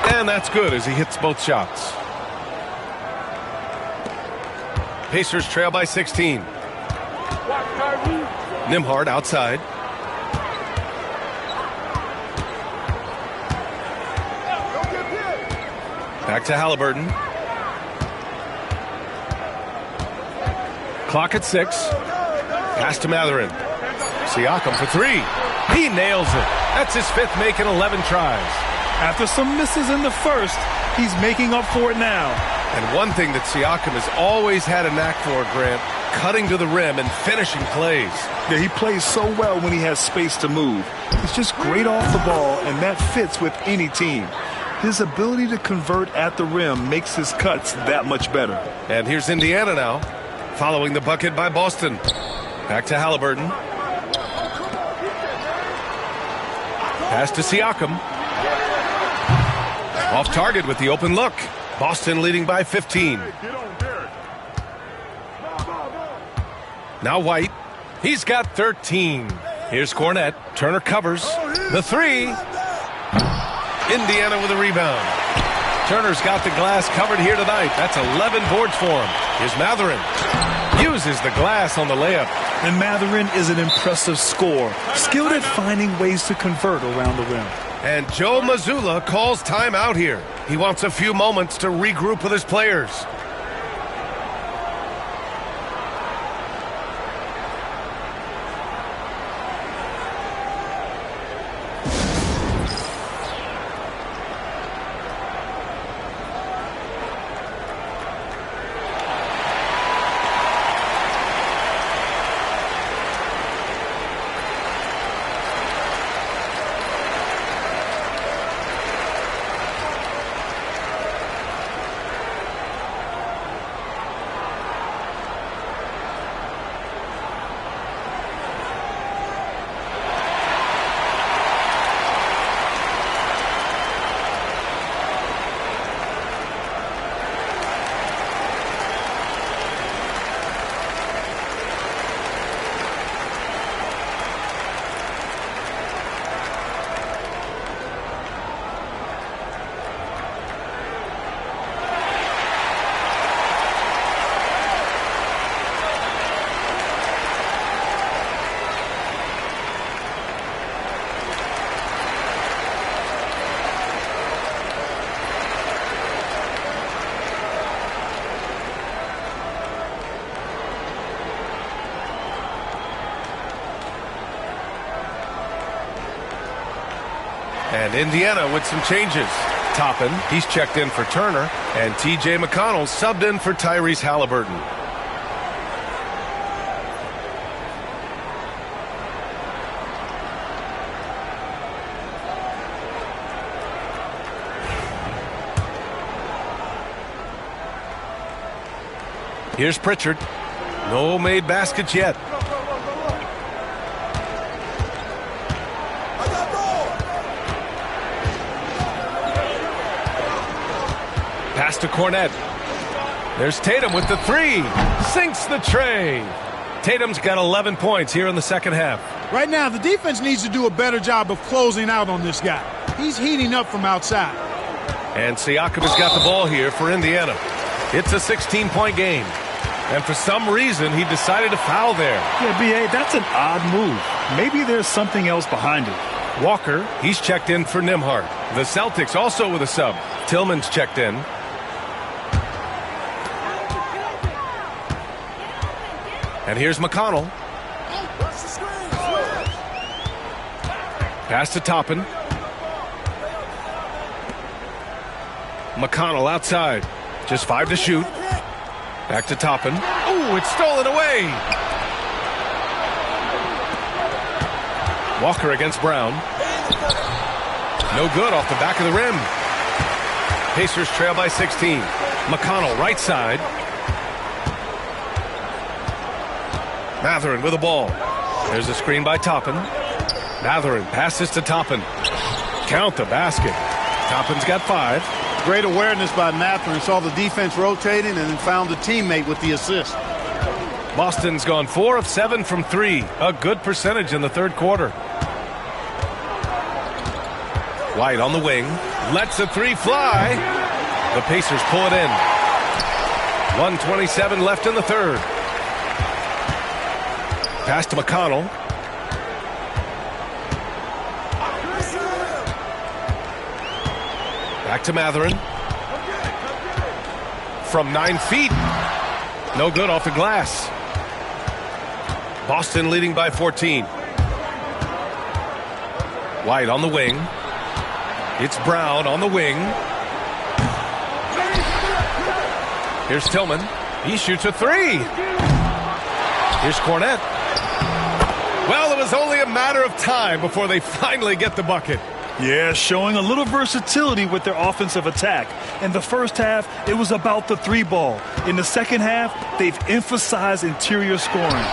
And that's good as he hits both shots. Pacers trail by 16. Nembhard outside. Back to Halliburton. Clock at 6. Pass to Matherin. Siakam for 3. He nails it. That's his 5th make in 11 tries. After some misses in the first, he's making up for it now. And one thing that Siakam has always had a knack for, Grant, cutting to the rim and finishing plays. Yeah, he plays so well when he has space to move. He's just great off the ball, and that fits with any team. His ability to convert at the rim makes his cuts that much better. And here's Indiana now, following the bucket by Boston. Back to Halliburton. Pass to Siakam. Off target with the open look. Boston leading by 15. Now White. He's got 13. Here's Cornette. Turner covers. The 3. Indiana with a rebound. Turner's got the glass covered here tonight. That's 11 boards for him. Here's Matherin. Uses the glass on the layup. And Matherin is an impressive scorer. Skilled at finding ways to convert around the rim. And Joe Mazzulla calls timeout here. He wants a few moments to regroup with his players. And Indiana with some changes. Toppin, he's checked in for Turner, and T.J. McConnell subbed in for Tyrese Halliburton. Here's Pritchard. No made baskets yet. Pass to Cornette. There's Tatum with the three. Sinks the tray. Tatum's got 11 points here in the second half. Right now, the defense needs to do a better job of closing out on this guy. He's heating up from outside. And Siakam has got the ball here for Indiana. It's a 16-point game. And for some reason, he decided to foul there. Yeah, B.A., that's an odd move. Maybe there's something else behind it. Walker, he's checked in for Nembhard. The Celtics also with a sub. Tillman's checked in. And here's McConnell. Pass to Toppin. McConnell outside. Just 5 to shoot. Back to Toppin. Ooh, it's stolen away. Walker against Brown. No good off the back of the rim. Pacers trail by 16. McConnell right side. Mathurin with the ball. There's a screen by Toppin. Mathurin passes to Toppin. Count the basket. Toppin's got 5. Great awareness by Mathurin. Saw the defense rotating and then found a teammate with the assist. Boston's gone 4 of 7 from 3. A good percentage in the third quarter. White on the wing. Lets a 3 fly. The Pacers pull it in. 1:27 left in the third. Pass to McConnell. Back to Mathurin. From 9 feet. No good off the glass. Boston leading by 14. White on the wing. It's Brown on the wing. Here's Tillman. He shoots a 3. Here's Cornette. Well, it was only a matter of time before they finally get the bucket. Yeah, showing a little versatility with their offensive attack. In the first half, it was about the 3 ball. In the second half, they've emphasized interior scoring.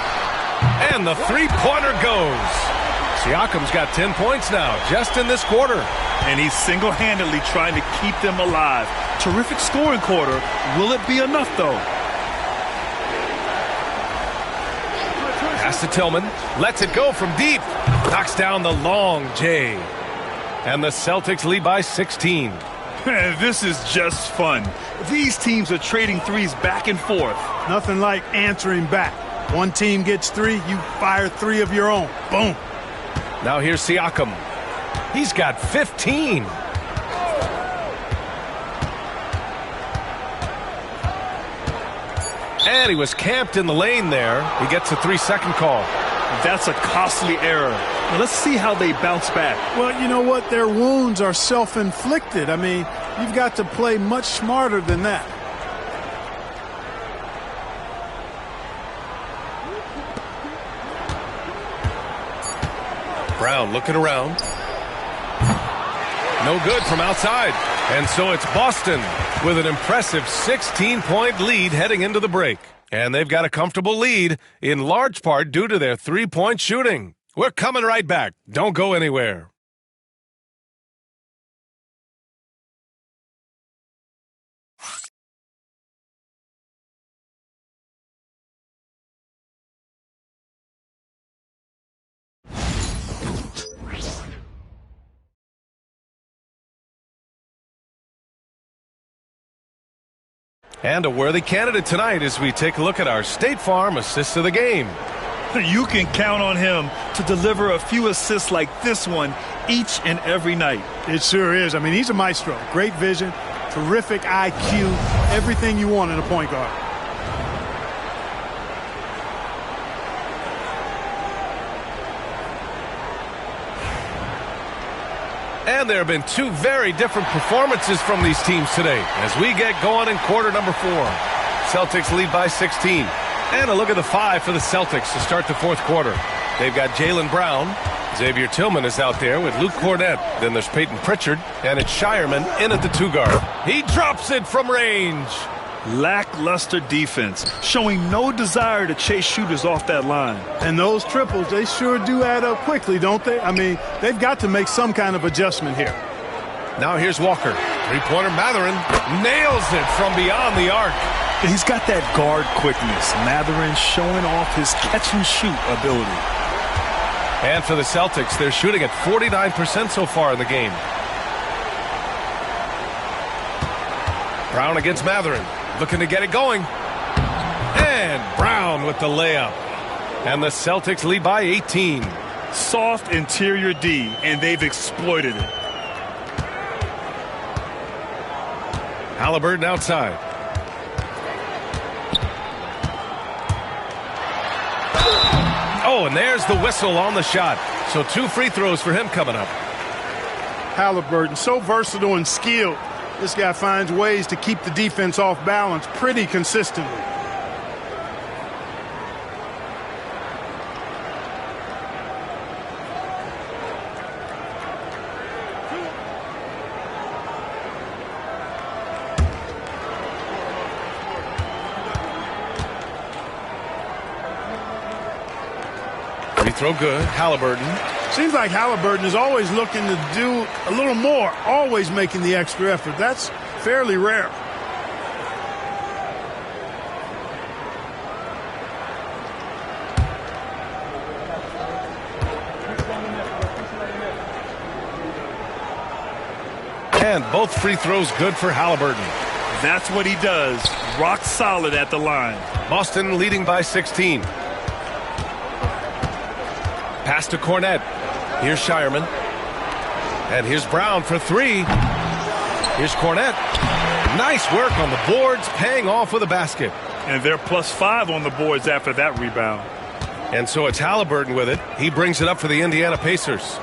And the 3-pointer goes. Siakam's got 10 points now, just in this quarter. And he's single-handedly trying to keep them alive. Terrific scoring quarter. Will it be enough, though? Pass to Tillman. Lets it go from deep. Knocks down the long J. And the Celtics lead by 16. This is just fun. These teams are trading threes back and forth. Nothing like answering back. One team gets 3, you fire 3 of your own. Boom. Now here's Siakam. He's got 15. And he was camped in the lane there. He gets a 3-second call. That's a costly error. Now let's see how they bounce back. Well, you know what? Their wounds are self-inflicted. I mean, you've got to play much smarter than that. Brown looking around. No good from outside. And so it's Boston with an impressive 16-point lead heading into the break. And they've got a comfortable lead, in large part due to their 3-point shooting. We're coming right back. Don't go anywhere. And a worthy candidate tonight as we take a look at our State Farm assist of the game. You can count on him to deliver a few assists like this one each and every night. It sure is. I mean, he's a maestro. Great vision, terrific IQ, everything you want in a point guard. And there have been two very different performances from these teams today as we get going in quarter number 4. Celtics lead by 16. And a look at the 5 for the Celtics to start the fourth quarter. They've got Jaylen Brown. Xavier Tillman is out there with Luke Cornett. Then there's Peyton Pritchard, and it's Shireman in at the 2 guard. He drops it from range. Lackluster defense, showing no desire to chase shooters off that line. And those triples, they sure do add up quickly, don't they? I mean, they've got to make some kind of adjustment here. Now here's Walker. Three-pointer Mathurin nails it from beyond the arc. He's got that guard quickness. Mathurin showing off his catch-and-shoot ability. And for the Celtics, they're shooting at 49% so far in the game. Brown against Mathurin. Looking to get it going. And Brown with the layup. And the Celtics lead by 18. Soft interior D, and they've exploited it. Halliburton outside. Oh, and there's the whistle on the shot. So 2 free throws for him coming up. Halliburton, so versatile and skilled. This guy finds ways to keep the defense off balance pretty consistently. Free throw good. Halliburton. Seems like Halliburton is always looking to do a little more, always making the extra effort. That's fairly rare. And both free throws good for Halliburton. That's what he does. Rock solid at the line. Boston leading by 16. Pass to Cornett. Here's Shireman. And here's Brown for 3. Here's Cornett. Nice work on the boards, paying off with a basket. And they're +5 on the boards after that rebound. And so it's Halliburton with it. He brings it up for the Indiana Pacers.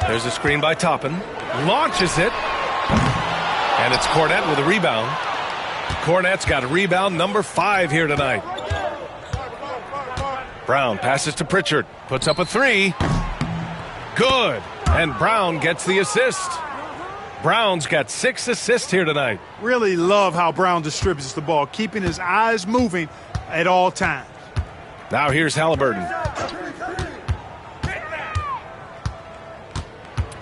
There's a screen by Toppin. Launches it. And it's Cornett with a rebound. Cornett's got a rebound number 5 here tonight. Brown passes to Pritchard. Puts up a 3. Good. And Brown gets the assist. Brown's got 6 assists here tonight. Really love how Brown distributes the ball, keeping his eyes moving at all times. Now here's Halliburton.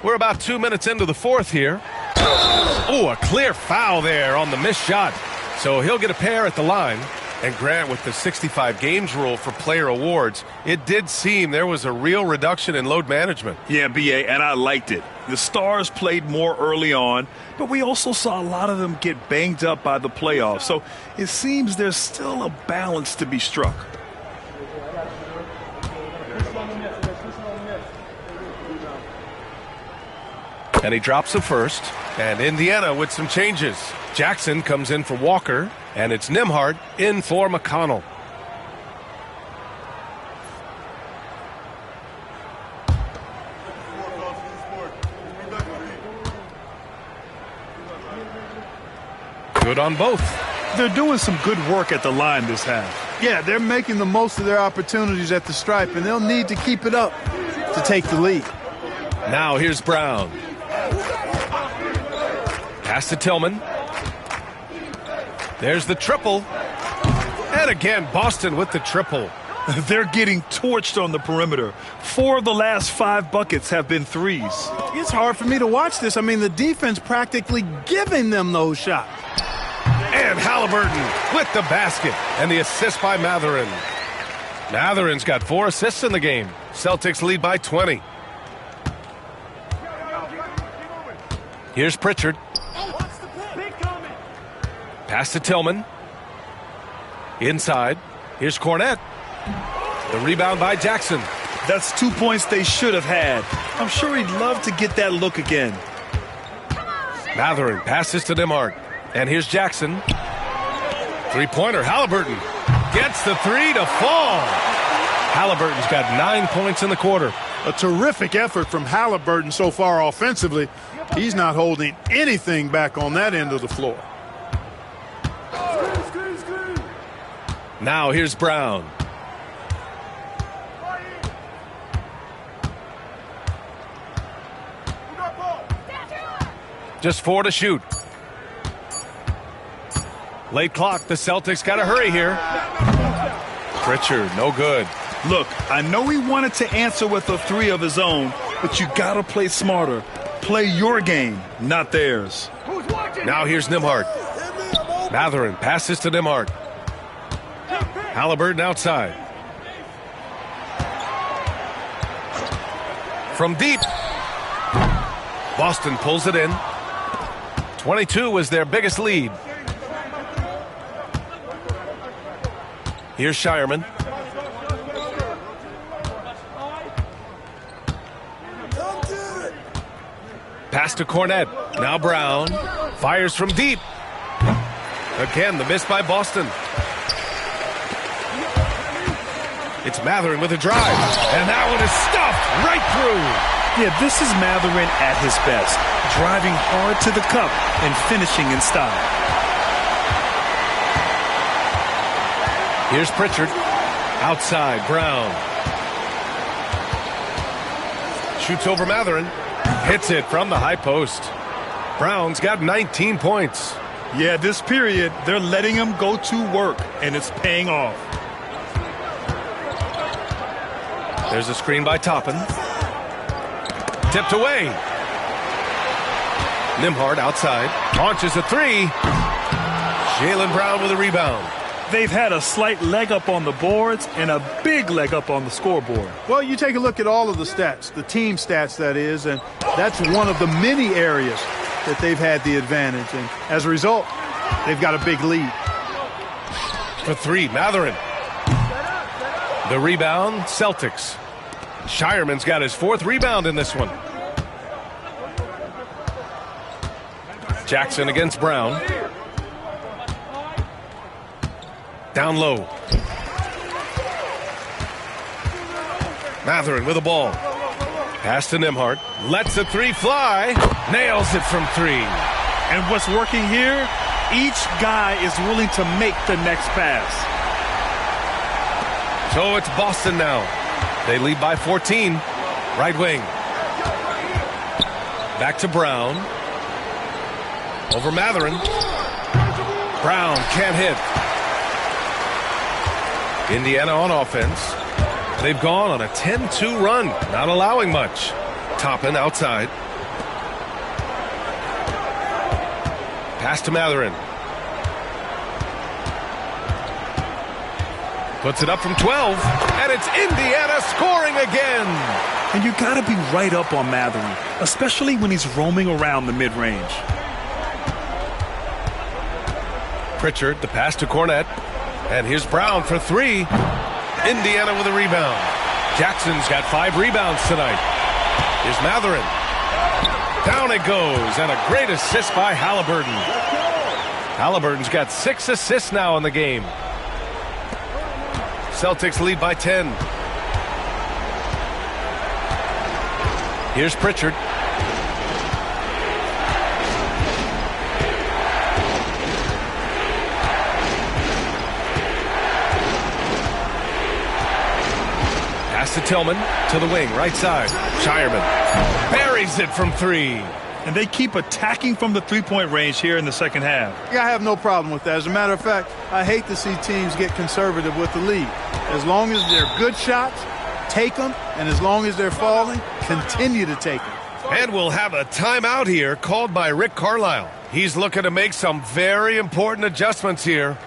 We're about 2 minutes into the fourth here. Oh, a clear foul there on the missed shot. So he'll get a pair at the line. And Grant, with the 65 games rule for player awards, it did seem there was a real reduction in load management. Yeah, B.A., and I liked it. The Stars played more early on, but we also saw a lot of them get banged up by the playoffs. So it seems there's still a balance to be struck. And he drops the first. And Indiana with some changes. Jackson comes in for Walker. And it's Nembhard in for McConnell. Good on both. They're doing some good work at the line this half. Yeah, they're making the most of their opportunities at the stripe, and they'll need to keep it up to take the lead. Now here's Brown. Pass to Tillman. There's the triple. And again, Boston with the triple. They're getting torched on the perimeter. 4 of the last 5 buckets have been threes. It's hard for me to watch this. I mean, the defense practically giving them those shots. And Halliburton with the basket. And the assist by Mathurin. Mathurin's got 4 assists in the game. Celtics lead by 20. Here's Pritchard. Pass to Tillman. Inside. Here's Cornett. The rebound by Jackson. That's 2 points they should have had. I'm sure he'd love to get that look again. Mathurin passes to Nembhard. And here's Jackson. Three-pointer. Halliburton gets the 3 to fall. Halliburton's got 9 points in the quarter. A terrific effort from Halliburton so far offensively. He's not holding anything back on that end of the floor. Now here's Brown. Just 4 to shoot. Late clock. The Celtics got to hurry here. Pritchard, no good. Look, I know he wanted to answer with a 3 of his own, but you got to play smarter. Play your game, not theirs. Now here's Nembhard. Mathurin passes to Nembhard. Halliburton outside. From deep. Boston pulls it in. 22 was their biggest lead. Here's Shireman. Pass to Cornette. Now Brown. Fires from deep. Again, the miss by Boston. It's Mathurin with a drive. And that one is stuffed right through. Yeah, this is Mathurin at his best. Driving hard to the cup and finishing in style. Here's Pritchard. Outside, Brown. Shoots over Mathurin. Hits it from the high post. Brown's got 19 points. Yeah, this period, they're letting him go to work, and it's paying off. There's a screen by Toppin. Tipped away. Nembhard outside. Launches a 3. Jaylen Brown with a rebound. They've had a slight leg up on the boards and a big leg up on the scoreboard. Well, you take a look at all of the stats, the team stats that is, and that's one of the many areas that they've had the advantage. And as a result, they've got a big lead. For 3, Mathurin. The rebound, Celtics. Shireman's got his 4th rebound in this one. Jackson against Brown. Down low. Mathurin with the ball. Pass to Nembhard. Lets the 3 fly. Nails it from 3. And what's working here? Each guy is willing to make the next pass. So it's Boston now. They lead by 14. Right wing. Back to Brown. Over Mathurin. Brown can't hit. Indiana on offense. They've gone on a 10-2 run, not allowing much. Toppin outside. Pass to Mathurin. Puts it up from 12, and it's Indiana scoring again. And you got to be right up on Mathurin, especially when he's roaming around the mid-range. Pritchard, the pass to Cornette. And here's Brown for 3. Indiana with a rebound. Jackson's got 5 rebounds tonight. Here's Mathurin. Down it goes, and a great assist by Halliburton. Halliburton's got 6 assists now in the game. Celtics lead by 10. Here's Pritchard. Pass to Tillman, to the wing, right side. Shireman buries it from 3. And they keep attacking from the three-point range here in the second half. Yeah, I have no problem with that. As a matter of fact, I hate to see teams get conservative with the lead. As long as they're good shots, take them. And as long as they're falling, continue to take them. And we'll have a timeout here called by Rick Carlisle. He's looking to make some very important adjustments here.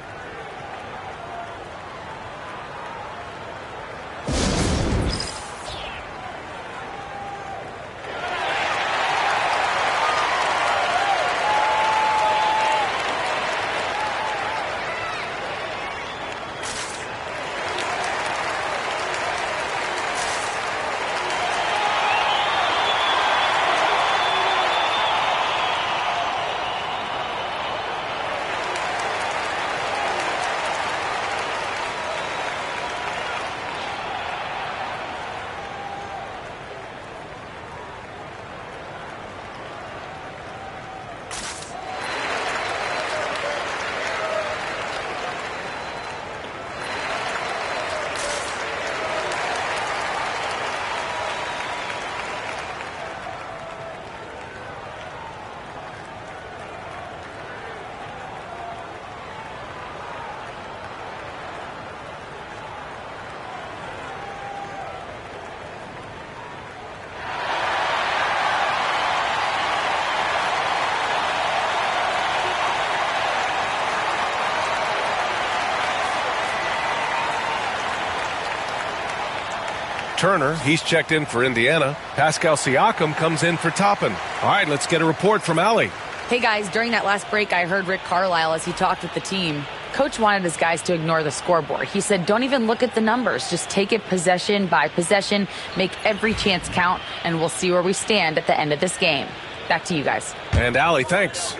Turner. He's checked in for Indiana. Pascal Siakam comes in for Toppin. All right, let's get a report from Allie. Hey guys, during that last break, I heard Rick Carlisle as he talked with the team. Coach wanted his guys to ignore the scoreboard. He said, don't even look at the numbers. Just take it possession by possession, make every chance count, and we'll see where we stand at the end of this game. Back to you guys. And Allie, thanks.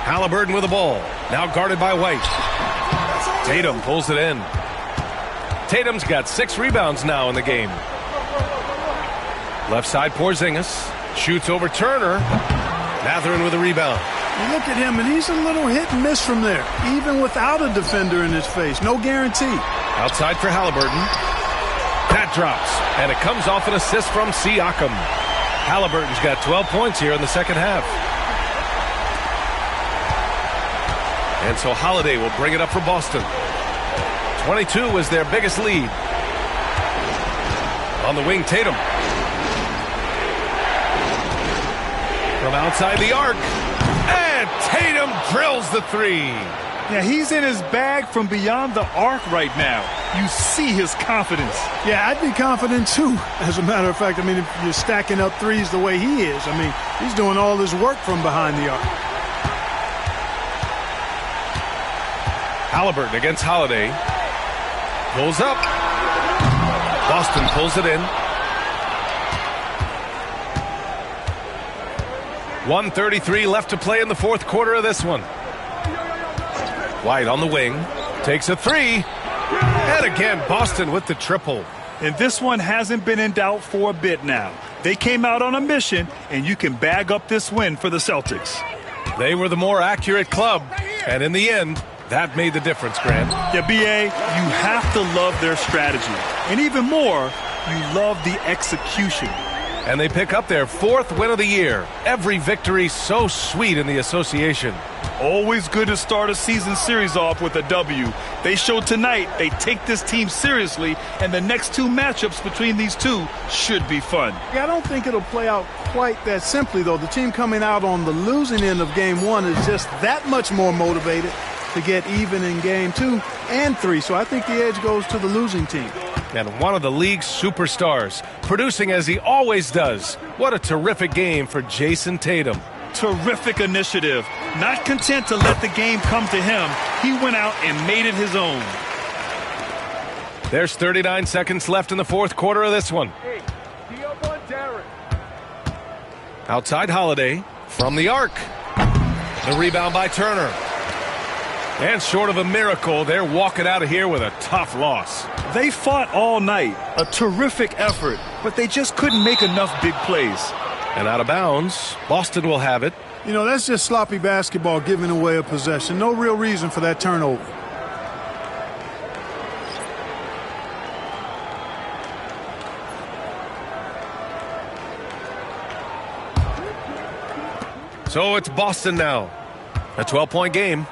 Halliburton with the ball. Now guarded by White. Tatum pulls it in. Tatum's got 6 rebounds now in the game. Left side, Porzingis. Shoots over Turner. Mathurin with a rebound. You look at him, and he's a little hit and miss from there, even without a defender in his face. No guarantee. Outside for Halliburton. That drops, and it comes off an assist from Siakam. Halliburton's got 12 points here in the second half. And so Holiday will bring it up for Boston. 22 is their biggest lead. On the wing, Tatum. From outside the arc. And Tatum drills the 3. Yeah, he's in his bag from beyond the arc right now. You see his confidence. Yeah, I'd be confident too. As a matter of fact, I mean, if you're stacking up threes the way he is, I mean, he's doing all his work from behind the arc. Halliburton against Holiday. Pulls up. Boston pulls it in. 1:33 left to play in the fourth quarter of this one. White on the wing. Takes a 3. And again, Boston with the triple. And this one hasn't been in doubt for a bit now. They came out on a mission, and you can bag up this win for the Celtics. They were the more accurate club. And in the end, that made the difference, Grant. Yeah, B.A., you have to love their strategy. And even more, you love the execution. And they pick up their 4th win of the year. Every victory so sweet in the association. Always good to start a season series off with a W. They showed tonight they take this team seriously, and the next 2 matchups between these two should be fun. Yeah, I don't think it'll play out quite that simply, though. The team coming out on the losing end of game 1 is just that much more motivated to get even in game 2 and 3. So I think the edge goes to the losing team. And one of the league's superstars, producing as he always does. What a terrific game for Jason Tatum. Terrific initiative. Not content to let the game come to him, he went out and made it his own. There's 39 seconds left in the fourth quarter of this one. Outside Holiday from the arc. The rebound by Turner. And short of a miracle, they're walking out of here with a tough loss. They fought all night. A terrific effort, but they just couldn't make enough big plays. And out of bounds, Boston will have it. You know, that's just sloppy basketball, giving away a possession. No real reason for that turnover. So it's Boston now. A 12-point game.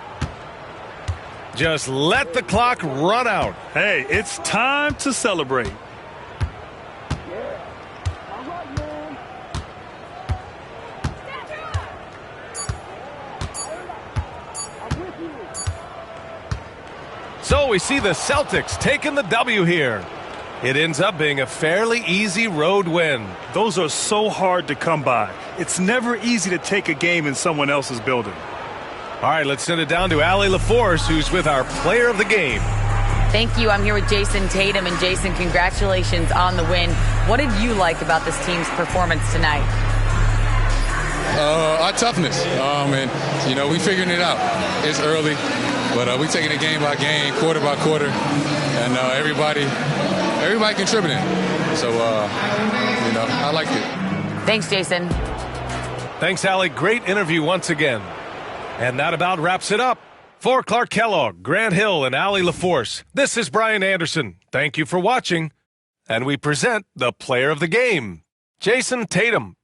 Just let the clock run out. Hey, it's time to celebrate. So we see the Celtics taking the W here. It ends up being a fairly easy road win. Those are so hard to come by. It's never easy to take a game in someone else's building. All right, let's send it down to Allie LaForce, who's with our player of the game. Thank you. I'm here with Jason Tatum. And Jason, congratulations on the win. What did you like about this team's performance tonight? Our toughness. And, you know, we figuring it out. It's early, but we taking it game by game, quarter by quarter, and everybody contributing. So, you know, I liked it. Thanks, Jason. Thanks, Allie. Great interview once again. And that about wraps it up. For Clark Kellogg, Grant Hill, and Allie LaForce, this is Brian Anderson. Thank you for watching. And we present the player of the game, Jason Tatum.